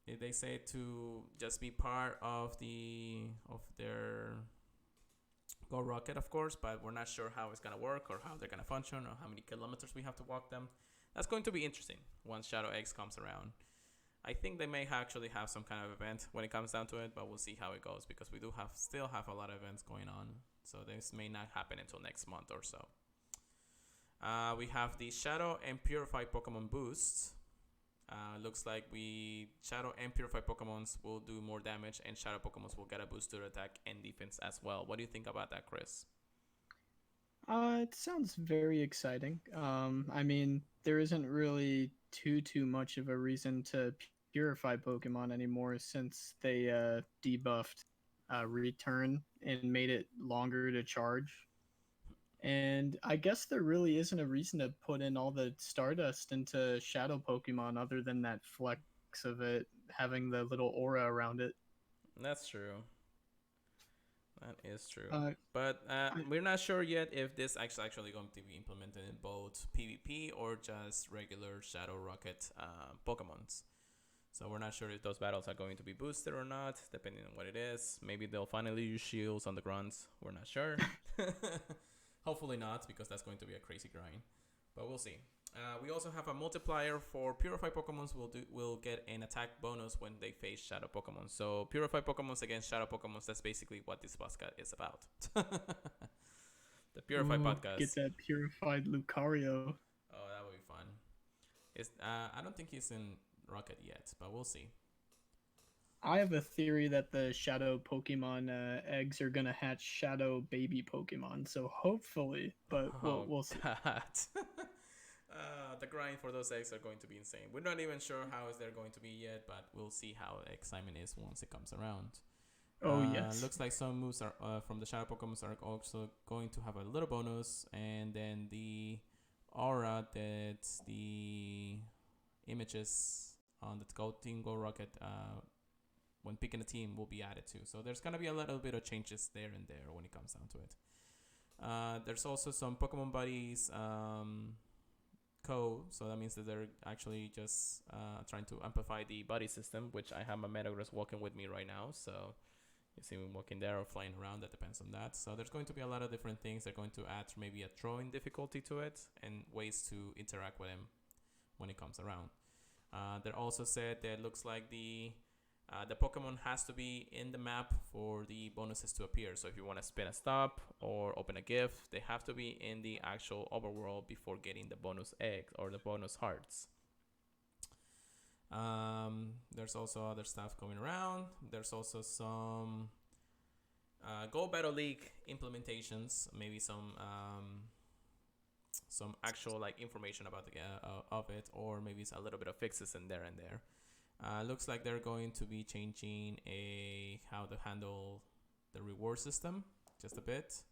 They say to just be part of their Go Rocket, of course, but we're not sure how it's gonna work or how they're gonna function or how many kilometers we have to walk them. That's going to be interesting once Shadow Eggs comes around. I think they may actually have some kind of event when it comes down to it, but we'll see how it goes because we do still have a lot of events going on. So this may not happen until next month or so. We have the Shadow and Purified Pokemon boosts. Looks like Shadow and Purified Pokemons will do more damage, and Shadow Pokemons will get a boost to attack and defense as well. What do you think about that, Chris? It sounds very exciting. I mean, there isn't really too much of a reason to purify Pokemon anymore since they debuffed Return and made it longer to charge. And I guess there really isn't a reason to put in all the Stardust into Shadow Pokemon other than that flex of it having the little aura around it. That's true. That is true. But we're not sure yet if this is actually going to be implemented in both PvP or just regular Shadow Rocket Pokemons. So we're not sure if those battles are going to be boosted or not, depending on what it is. Maybe they'll finally use shields on the grunts. We're not sure. Hopefully not, because that's going to be a crazy grind. But we'll see. We also have a multiplier for Purified Pokemons. Will get an attack bonus when they face Shadow Pokemon. So Purified Pokemons against Shadow Pokemons. That's basically what this podcast is about. The Purified Podcast. Get that Purified Lucario. Oh, that would be fun. I don't think he's in Rocket yet, but we'll see. I have a theory that the Shadow Pokemon eggs are gonna hatch Shadow baby Pokemon. So hopefully, but we'll see. The grind for those eggs are going to be insane. We're not even sure how is they're going to be yet, but we'll see how the excitement is once it comes around. Oh yes. Looks like some moves are from the shadow Pokemon are also going to have a little bonus, and then the aura that the images on the Go Team Go Rocket when picking a team will be added to. So there's gonna be a little bit of changes there and there when it comes down to it. There's also some Pokemon Buddies code, so that means that they're actually just trying to amplify the buddy system, which I have my Metagross walking with me right now. So you see me walking there or flying around. That depends on that. So there's going to be a lot of different things. They're going to add maybe a throwing difficulty to it and ways to interact with him when it comes around. They also said that it looks like the Pokemon has to be in the map for the bonuses to appear. So if you want to spin a stop or open a gift, they have to be in the actual overworld before getting the bonus egg or the bonus hearts. There's also other stuff going around. There's also some Go Battle League implementations, maybe some actual like information about the of it, or maybe it's a little bit of fixes in there and there. Looks like they're going to be changing how to handle the reward system just a bit,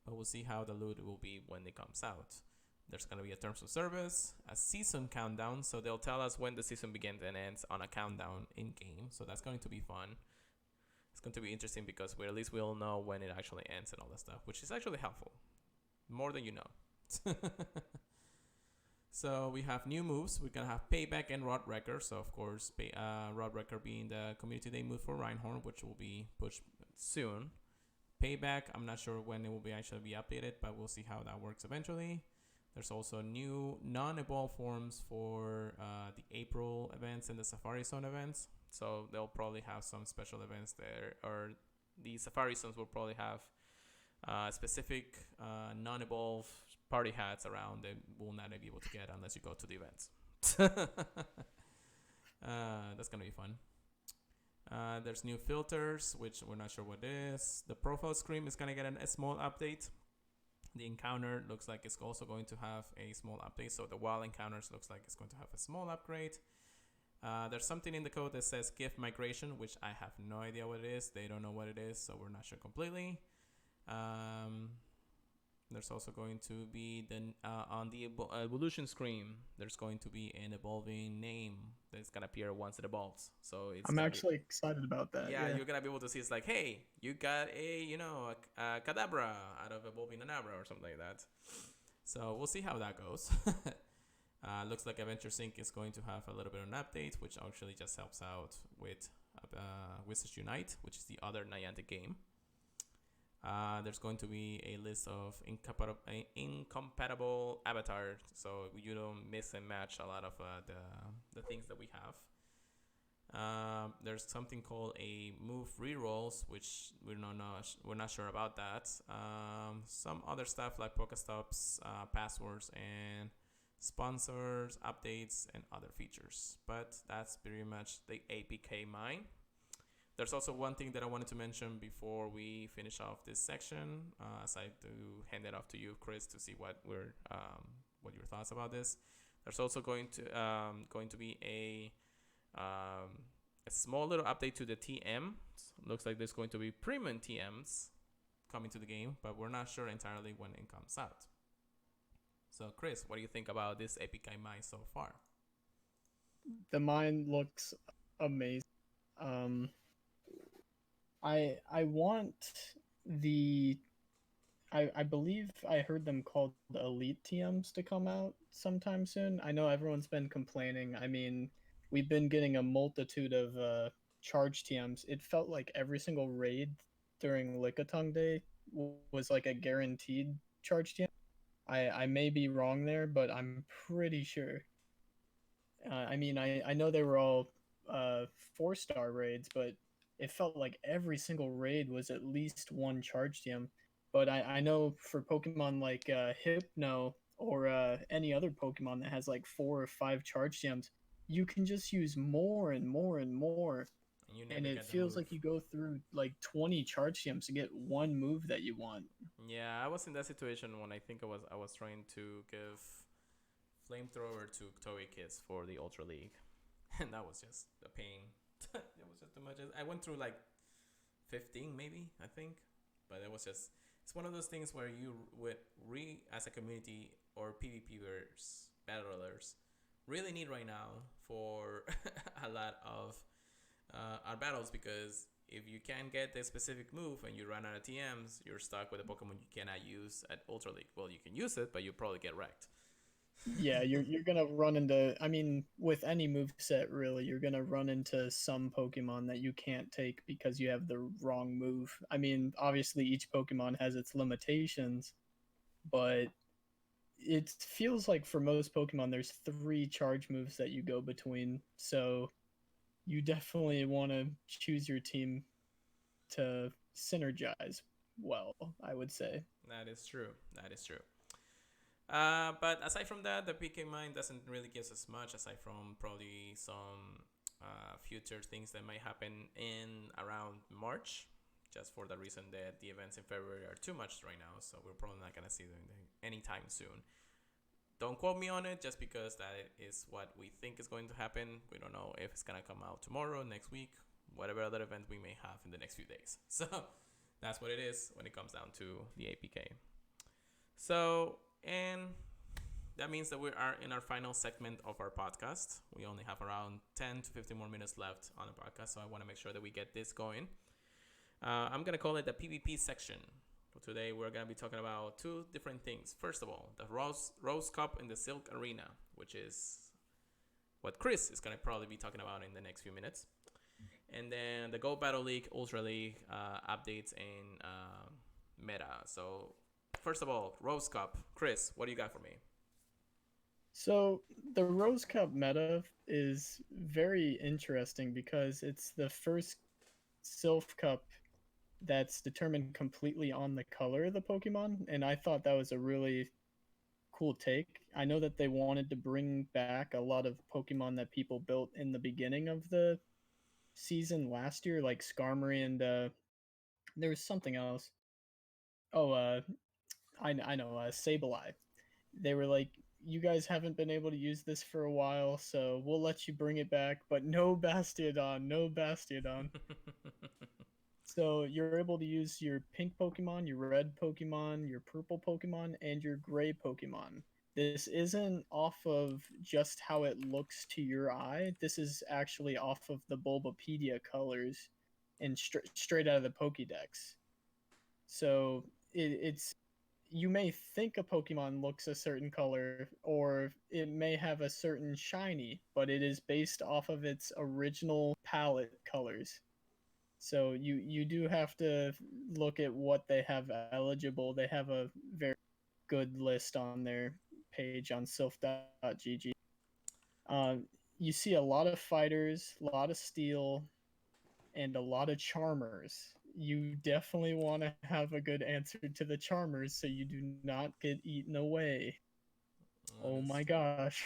but we'll see how the loot will be when it comes out. There's going to be a terms of service, a season countdown, so they'll tell us when the season begins and ends on a countdown in game. So that's going to be fun. It's going to be interesting because at least we'll know when it actually ends and all that stuff, which is actually helpful, more than you know. So we have new moves. We're gonna have Payback and Rod Wrecker. So of course, Rod Wrecker being the Community Day move for Reinhorn, which will be pushed soon. Payback, I'm not sure when it will be actually be updated, but we'll see how that works eventually. There's also new non-evolved forms for the April events and the Safari Zone events. So they'll probably have some special events there, or the Safari Zones will probably have specific non-evolved party hats around that will not be able to get unless you go to the events. That's gonna be fun. There's new filters, which we're not sure what it is. The profile screen is gonna get a small update. The encounter looks like it's also going to have a small update. So the wild encounters looks like it's going to have a small upgrade. There's something in the code that says gift migration, which I have no idea what it is. They don't know what it is, so we're not sure completely. There's also going to be on the evolution screen. There's going to be an evolving name that's gonna appear once it evolves. So I'm actually excited about that. Yeah, you're gonna be able to see. It's like, hey, you got a Kadabra out of evolving Anabra or something like that. So we'll see how that goes. Looks like Adventure Sync is going to have a little bit of an update, which actually just helps out with Wizards Unite, which is the other Niantic game. There's going to be a list of incompatible avatars, so you don't miss and match a lot of the things that we have. There's something called a move rerolls, which we're not sure about that. Some other stuff like Pokestops, passwords, and sponsors, updates, and other features. But that's pretty much the APK mine. There's also one thing that I wanted to mention before we finish off this section, as I do hand it off to you, Chris, to see what your thoughts about this. There's also going to be a small little update to the TM. Looks like there's going to be premium TMs coming to the game, but we're not sure entirely when it comes out. So, Chris, what do you think about this APK mine so far? The mine looks amazing. I want the I believe I heard them called the Elite TMs to come out sometime soon. I know everyone's been complaining. I mean, we've been getting a multitude of charge TMs. It felt like every single raid during Lickitung Day was like a guaranteed charge TM. I may be wrong there, but I'm pretty sure. I mean, I know they were all 4-star raids, but it felt like every single raid was at least one charge TM. But I know for Pokemon like Hypno or any other Pokemon that has like 4 or 5 charge TMs, you can just use more and more and more. And it feels like you go through like 20 charge TMs to get one move that you want. Yeah, I was in that situation when I think I was trying to give Flamethrower to Toei Kids for the Ultra League. And that was just a pain. It was just too much. I went through like 15 maybe, I think. But it was just, it's one of those things where you would as a community or PvPers, battlers, really need right now for a lot of our battles, because if you can't get a specific move and you run out of TMs, you're stuck with a Pokemon you cannot use at Ultra League. Well, you can use it, but you'll probably get wrecked. Yeah, you're gonna run into. I mean, with any move set, really, you're gonna run into some Pokemon that you can't take because you have the wrong move. I mean, obviously, each Pokemon has its limitations, but it feels like for most Pokemon, there's three charge moves that you go between. So you definitely want to choose your team to synergize well, I would say. That is true. That is true. But aside from that, the PK Mine doesn't really give us much, aside from probably some future things that might happen in around March, just for the reason that the events in February are too much right now, so we're probably not going to see them anytime soon. Don't quote me on it, just because that is what we think is going to happen. We don't know if it's going to come out tomorrow, next week, whatever other event we may have in the next few days. So that's what it is when it comes down to the APK. So, and that means that we are in our final segment of our podcast. We only have around 10 to 15 more minutes left on the podcast, so I want to make sure that we get this going. I'm going to call it the PvP section. So today we're going to be talking about two different things. First of all, the Rose Cup in the Silk Arena, which is what Chris is going to probably be talking about in the next few minutes. And then the Go Battle League, Ultra League updates and meta. So first of all, Rose Cup. Chris, what do you got for me? So the Rose Cup meta is very interesting because it's the first Sylph Cup that's determined completely on the color of the Pokemon, and I thought that was a really cool take. I know that they wanted to bring back a lot of Pokemon that people built in the beginning of the season last year, like Skarmory and there was something else. Oh, I know, Sableye. They were like, you guys haven't been able to use this for a while, so we'll let you bring it back, but no Bastiodon, no Bastiodon. So you're able to use your pink Pokemon, your red Pokemon, your purple Pokemon, and your gray Pokemon. This isn't off of just how it looks to your eye. This is actually off of the Bulbapedia colors and straight out of the Pokédex. So it's you may think a Pokemon looks a certain color, or it may have a certain shiny, but it is based off of its original palette colors. So you do have to look at what they have eligible. They have a very good list on their page on sylph.gg. Uh, you see a lot of fighters, a lot of steel, and a lot of charmers. You definitely want to have a good answer to the charmers so you do not get eaten away. Oh my gosh.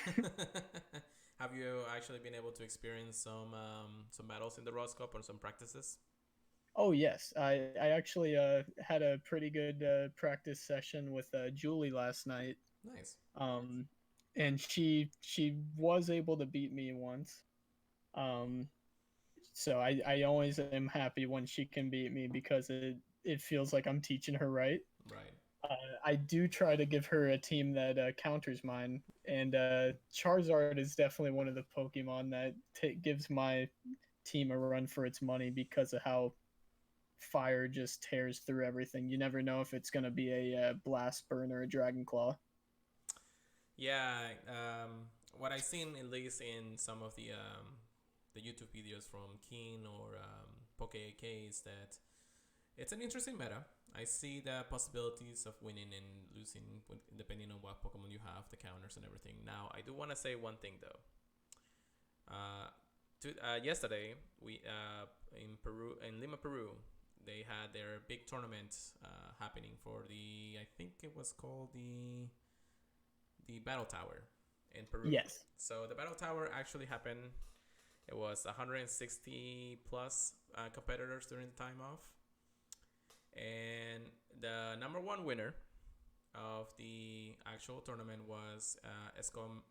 Have you actually been able to experience some battles in the Rose Cup or some practices? Oh yes, I actually had a pretty good practice session with Julie last night. Nice. Um, and she was able to beat me once. Um, so I always am happy when she can beat me because it feels like I'm teaching her right. Right. I do try to give her a team that counters mine, and Charizard is definitely one of the Pokemon that gives my team a run for its money because of how fire just tears through everything. You never know if it's going to be a blast burn or a dragon claw. Yeah, what I've seen at least in some of the YouTube videos from Keen or PokeAK is that it's an interesting meta. I see the possibilities of winning and losing depending on what Pokemon you have, the counters and everything. Now, I do want to say one thing though. Yesterday, we in Peru, in Lima, Peru, they had their big tournament happening for I think it was called the Battle Tower in Peru. Yes. So the Battle Tower actually happened. It was 160 plus competitors during the time off. And the number one winner of the actual tournament was Escom.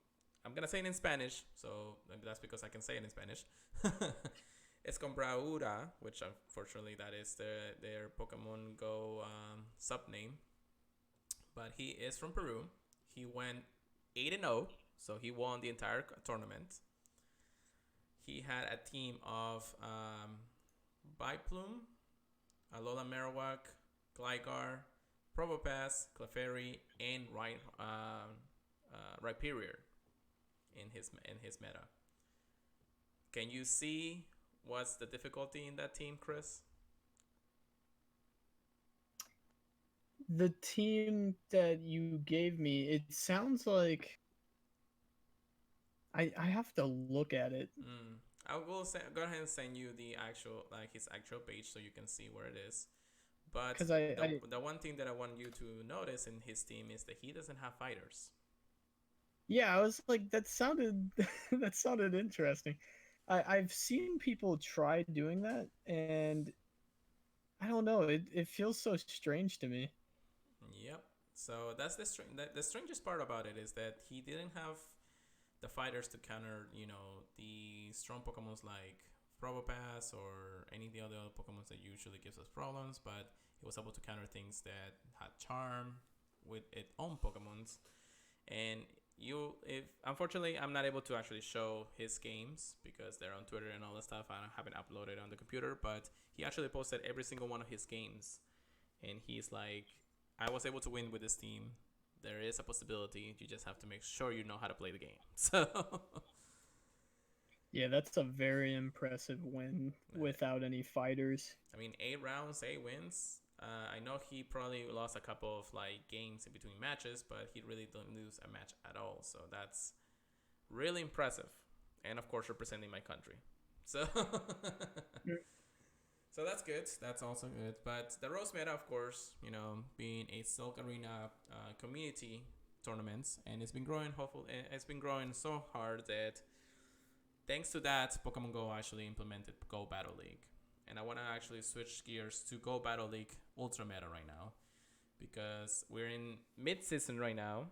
I'm going to say it in Spanish, so that's because I can say it in Spanish. it's Combraura, which unfortunately that is their Pokemon Go sub name. But he is from Peru. He went 8-0, so he won the entire tournament. He had a team of Biplume, Alola Marowak, Gligar, Probopass, Clefairy, and Rhyperior in his meta. Can you see what's the difficulty in that team, Chris? The team that you gave me, it sounds like I have to look at it I will go ahead and send you the actual his actual page so you can see where it is. But because the one thing that I want you to notice in his team is that he doesn't have fighters. yeah, I was like that sounded that sounded interesting. I've seen people try doing that, and I don't know, it feels so strange to me. Yep. So that's the strangest part about it is that he didn't have the fighters to counter, the strong Pokemons like Probopass or any of the other Pokemons that usually gives us problems, but he was able to counter things that had Charm with its own Pokemons. And if unfortunately I'm not able to actually show his games because they're on Twitter and all that stuff. I haven't uploaded on the computer, but he actually posted every single one of his games, and he's like, I was able to win with this team. There is a possibility. You just have to make sure you know how to play the game. So, Yeah, that's a very impressive win without any fighters. I mean, 8 rounds, 8 wins. I know he probably lost a couple of games in between matches, but he really didn't lose a match at all. So that's really impressive, and of course representing my country. So, so that's good. That's also good. But the Rose Meta, of course, being a Silk Arena community tournaments, and it's been growing. Hopefully, it's been growing so hard that thanks to that, Pokemon Go actually implemented Go Battle League. And I want to actually switch gears to Go Battle League Ultra Meta right now because we're in mid-season right now.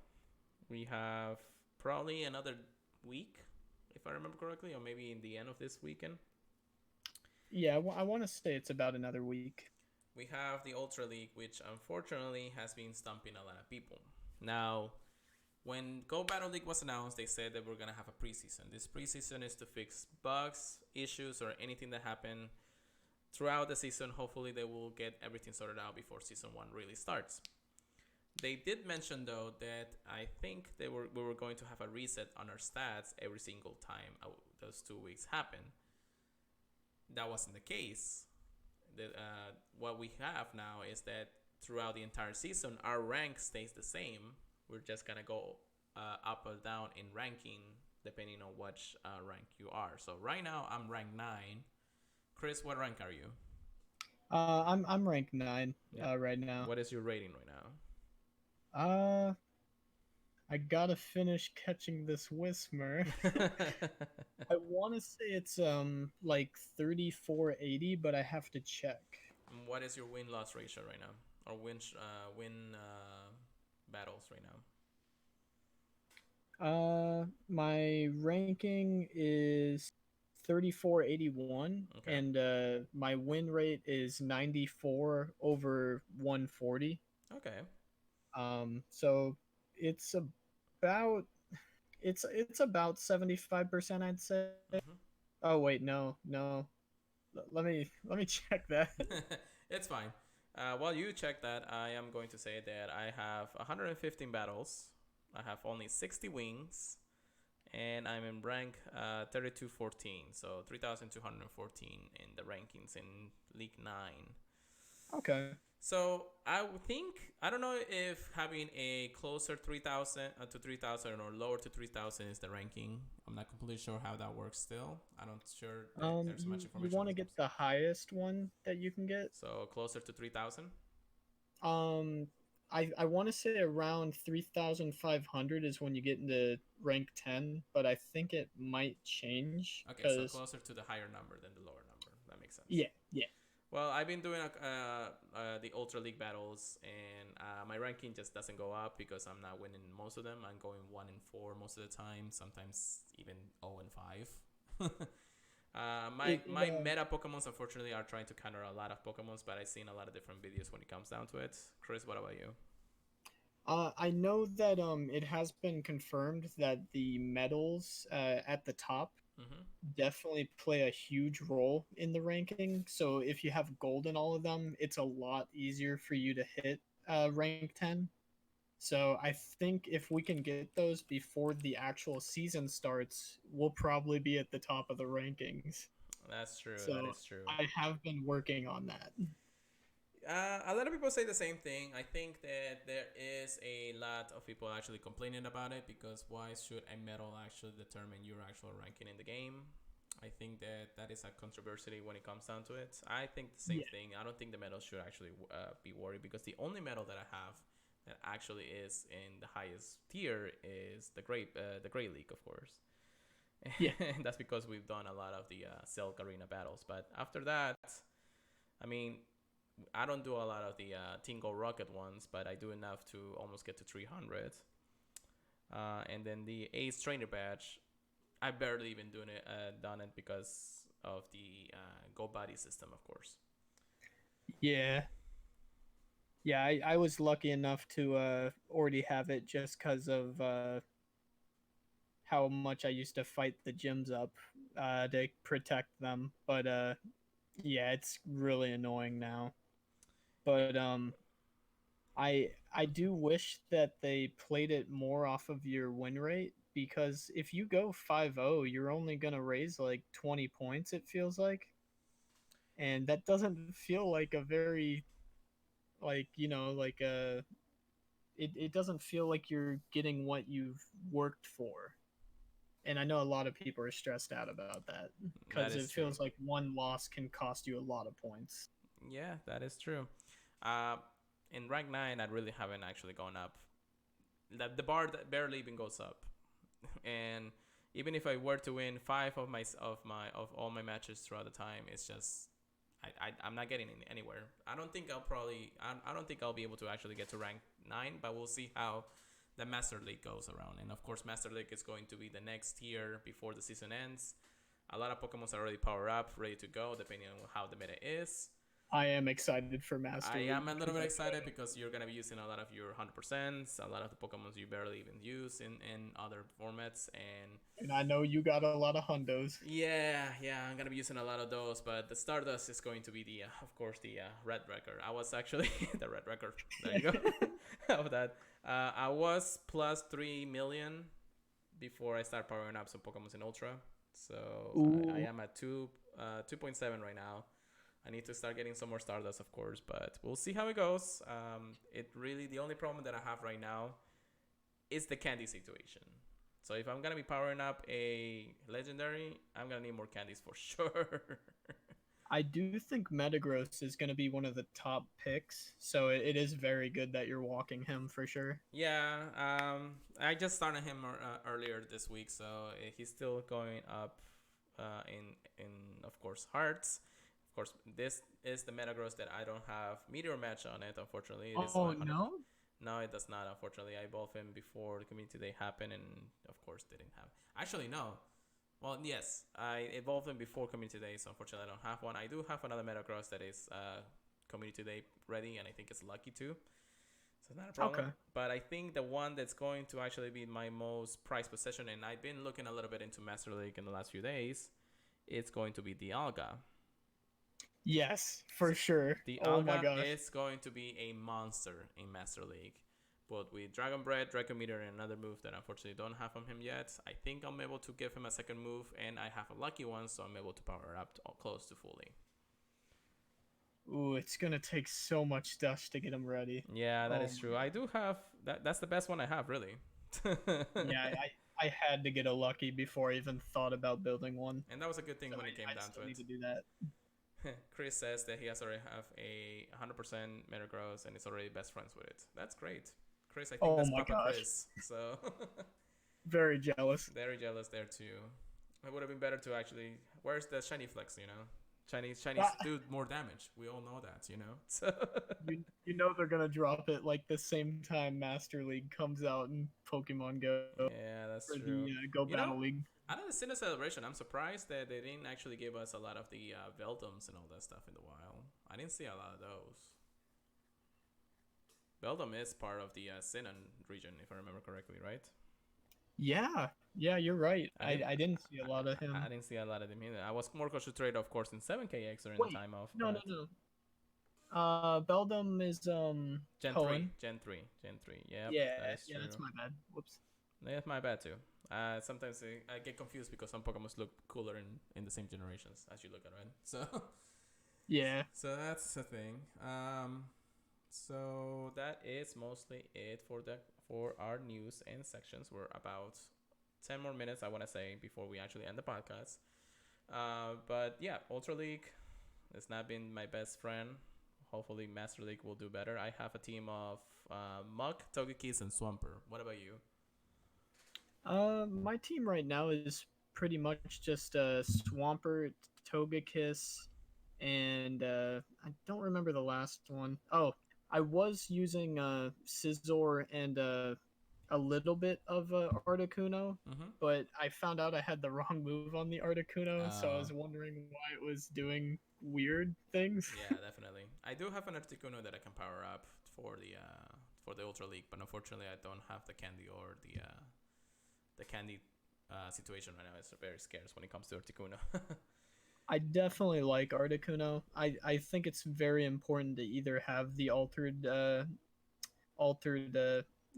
We have probably another week, if I remember correctly, or maybe in the end of this weekend. Yeah, I want to say it's about another week. We have the Ultra League, which unfortunately has been stumping a lot of people. Now, when Go Battle League was announced, they said that we're going to have a preseason. This preseason is to fix bugs, issues, or anything that happened throughout the season. Hopefully, they will get everything sorted out before season 1 really starts. They did mention, though, that I think we were going to have a reset on our stats every single time those 2 weeks happen. That wasn't the case. What we have now is that throughout the entire season, our rank stays the same. We're just going to go up or down in ranking depending on which rank you are. So right now, I'm rank 9. Chris, what rank are you? I'm ranked 9 right now. What is your rating right now? I gotta finish catching this Whismer. I want to say it's like 3480, but I have to check. What is your win-loss ratio right now, or win battles right now? My ranking is 3481, Okay. and my win rate is 94 over 140. Okay. So it's about it's about 75%, I'd say. Mm-hmm. Oh wait, no. Let me check that. It's fine. While you check that, I am going to say that I have 115 battles. I have only 60 wings, and I'm in rank 3214, so 3214 in the rankings in League 9. Okay. So I think, I don't know if having a closer 3,000 to 3,000 or lower to 3,000 is the ranking. I'm not completely sure how that works still. I'm not sure that there's much information. You want to get the highest one that you can get? So closer to 3,000? I want to say around 3,500 is when you get into rank 10, but I think it might change. Okay, so closer to the higher number than the lower number. That makes sense. Yeah. Well, I've been doing the Ultra League battles, and my ranking just doesn't go up because I'm not winning most of them. I'm going 1-4 most of the time, sometimes even 0-5. My meta Pokemons unfortunately are trying to counter a lot of Pokemons, but I've seen a lot of different videos when it comes down to it. Chris, what about you? I know that it has been confirmed that the medals at the top Mm-hmm. definitely play a huge role in the ranking. So if you have gold in all of them, it's a lot easier for you to hit rank 10. So I think if we can get those before the actual season starts, we'll probably be at the top of the rankings. That's true. That So is true. I have been working on that. A lot of people say the same thing. I think that there is a lot of people actually complaining about it because why should a medal actually determine your actual ranking in the game? I think that that is a controversy when it comes down to it. I think the same Yeah. thing. I don't think the medal should actually be worried because the only medal that I have that actually is in the highest tier is the Great League, of course. Yeah. And that's because we've done a lot of the Silk Arena battles. But after that, I mean, I don't do a lot of the Tingle Rocket ones, but I do enough to almost get to 300. And then the Ace Trainer badge, I barely even done it because of the Go Buddy system, of course. Yeah. Yeah, I was lucky enough to already have it just because of how much I used to fight the gyms up to protect them. But yeah, it's really annoying now. But I do wish that they played it more off of your win rate because if you go 5-0, you're only gonna raise like 20 points. It feels like, and that doesn't feel like a very like like a it doesn't feel like you're getting what you've worked for. And I know a lot of people are stressed out about that That because is it true. feels like one loss can cost you a lot of points. Yeah, that is true. Uh, in rank 9, I really haven't actually gone up. The bar that barely even goes up. And even if I were to win five of all my matches throughout the time, it's just I'm not getting anywhere. I don't think I'll be able to actually get to rank 9, but we'll see how the Master League goes around. And of course, Master League is going to be the next tier before the season ends. A lot of Pokemons are already powered up, ready to go, depending on how the meta is. I am excited for Master I League am a little because bit excited because you're gonna be using a lot of your 100%, a lot of the Pokemons you barely even use in other formats, and and I know you got a lot of hundos. yeah, I'm gonna be using a lot of those. But the Stardust is going to be the, of course, the Red Record. I was actually the Red Record. There you go. Of that, I was plus 3 million before I start powering up some Pokemons in Ultra. So I Ooh, am at 2.7 right now. I need to start getting some more Stardust, of course, but we'll see how it goes. It really the only problem that I have right now is the candy situation. So if I'm gonna be powering up a legendary, I'm gonna need more candies for sure. I do think Metagross is going to be one of the top picks, so it is very good that you're walking him for sure. Yeah, I just started him earlier this week, so he's still going up in of course hearts. Of course, this is the Metagross that I don't have Meteor Match on it. Unfortunately, it is Oh 100. no, No, it does not. Unfortunately, I evolved him before the community day happened, and of course didn't have. Actually, no. Well, yes, I evolved him before community day, so unfortunately I don't have one. I do have another Metagross that is community day ready, and I think it's lucky too. So it's not a problem. okay. But I think the one that's going to actually be my most prized possession, and I've been looking a little bit into Master League in the last few days, it's going to be the Alga. Yes, So for sure. the Oh my Alga gosh. is going to be a monster in Master League. But with Dragon Breath, Draco Meteor, and another move that I unfortunately don't have from him yet, I think I'm able to give him a second move, and I have a lucky one, so I'm able to power up to close to fully. Ooh, it's gonna take so much dust to get him ready. Yeah, that Oh is my true. I god. do have that. That's the best one I have, really. Yeah, I had to get a lucky before I even thought about building one. And that was a good thing So when it came I down to still it. need to do that. Chris says that he has already have a 100% Metagross and is already best friends with it. That's great. Chris, I think Oh that's my Papa gosh. Chris. So Very jealous. very jealous there too. It would have been better to actually. Where's the shiny flex? Chinese Ah, do more damage. We all know that. So you know they're gonna drop it like the same time Master League comes out in Pokemon Go yeah, for that's the true. Go You know, Battle League. Out of the Sinnoh Celebration, I'm surprised that they didn't actually give us a lot of the Veldums and all that stuff in the wild. I didn't see a lot of those. Veldum is part of the Sinnoh region, if I remember correctly, right? Yeah, yeah, you're right. I didn't. I didn't see a lot of I him. didn't see a lot of them either. I was more concentrated, of course, in 7KX during the Wait, time of, no, no, but no. Beldum is Gen 3, Cohen. Gen 3, Gen 3. Yep, Yeah, that is yeah, that's true. my bad. Whoops. That's my bad too. Sometimes I get confused because some Pokemon look cooler in the same generations as you look at, right? So Yeah. so that's the thing. So that is mostly it for our news and sections. We're about 10 more minutes, I want to say, before we actually end the podcast. But yeah, Ultra League has not been my best friend. Hopefully, Master League will do better. I have a team of Muk, Togekiss, and Swampert. What about you? My team right now is pretty much just Swampert, Togekiss, and I don't remember the last one. Oh, I was using Scizor and a little bit of Articuno, Mm-hmm. but I found out I had the wrong move on the Articuno, so I Uh, was wondering why it was doing weird things. yeah, definitely. I do have an Articuno that I can power up for the Ultra League, but unfortunately, I don't have the candy or the candy situation right now. It's very scarce when it comes to Articuno. I definitely like Articuno. I think it's very important to either have the altered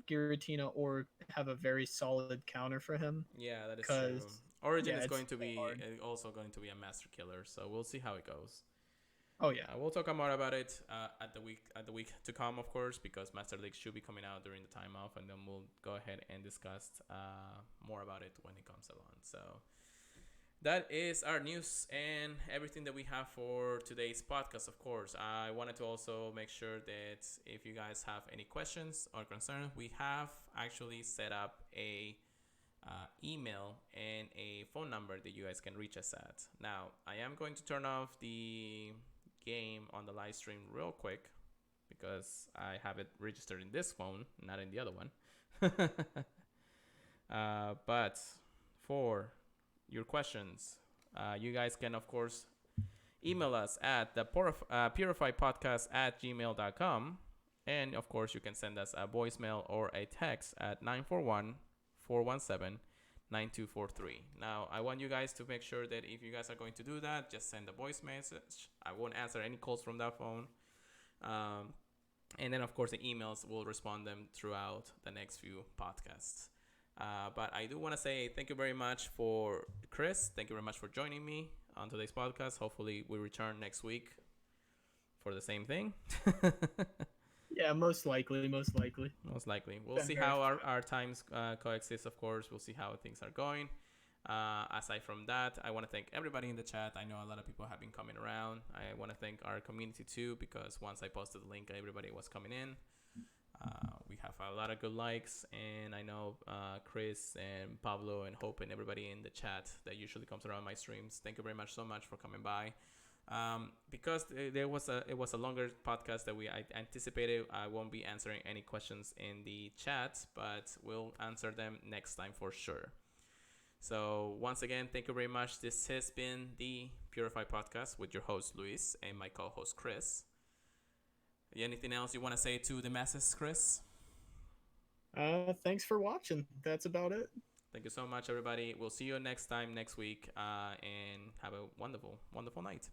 Giratina or have a very solid counter for him. Yeah, that is Cause true. Origin yeah, is it's going to so be hard. also going to be a master killer, so we'll see how it goes. Oh yeah, We'll talk more about it at the week to come, of course, because Master League should be coming out during the time off, and then we'll go ahead and discuss more about it when it comes along. So that is our news and everything that we have for today's podcast. Of course, I wanted to also make sure that if you guys have any questions or concerns, we have actually set up a email and a phone number that you guys can reach us at. Now, I am going to turn off the game on the live stream real quick because I have it registered in this phone, not in the other one. But for your questions, you guys can, of course, email us at the PurifiedPodcast at gmail.com. And, of course, you can send us a voicemail or a text at 941 417 9243. Now, I want you guys to make sure that if you guys are going to do that, just send a voice message. I won't answer any calls from that phone. And then, of course, the emails will respond them throughout the next few podcasts. But I do want to say thank you very much for Chris. Thank you very much for joining me on today's podcast. Hopefully, we return next week for the same thing. yeah, most likely, most likely. Most likely. We'll Been see very how fun. our times coexist, of course. We'll see how things are going. Aside from that, I want to thank everybody in the chat. I know a lot of people have been coming around. I want to thank our community too, because once I posted the link, everybody was coming in. We have a lot of good likes, and I know Chris and Pablo and Hope and everybody in the chat that usually comes around my streams. Thank you very much so much for coming by. Because it was a longer podcast that I anticipated, I won't be answering any questions in the chat, but we'll answer them next time for sure. So once again, thank you very much. This has been the Purified Podcast with your host Luis and my co-host Chris. Anything else you want to say to the masses, Chris? Thanks for watching. That's about it. Thank you so much, everybody. We'll see you next time next week, and have a wonderful, wonderful night.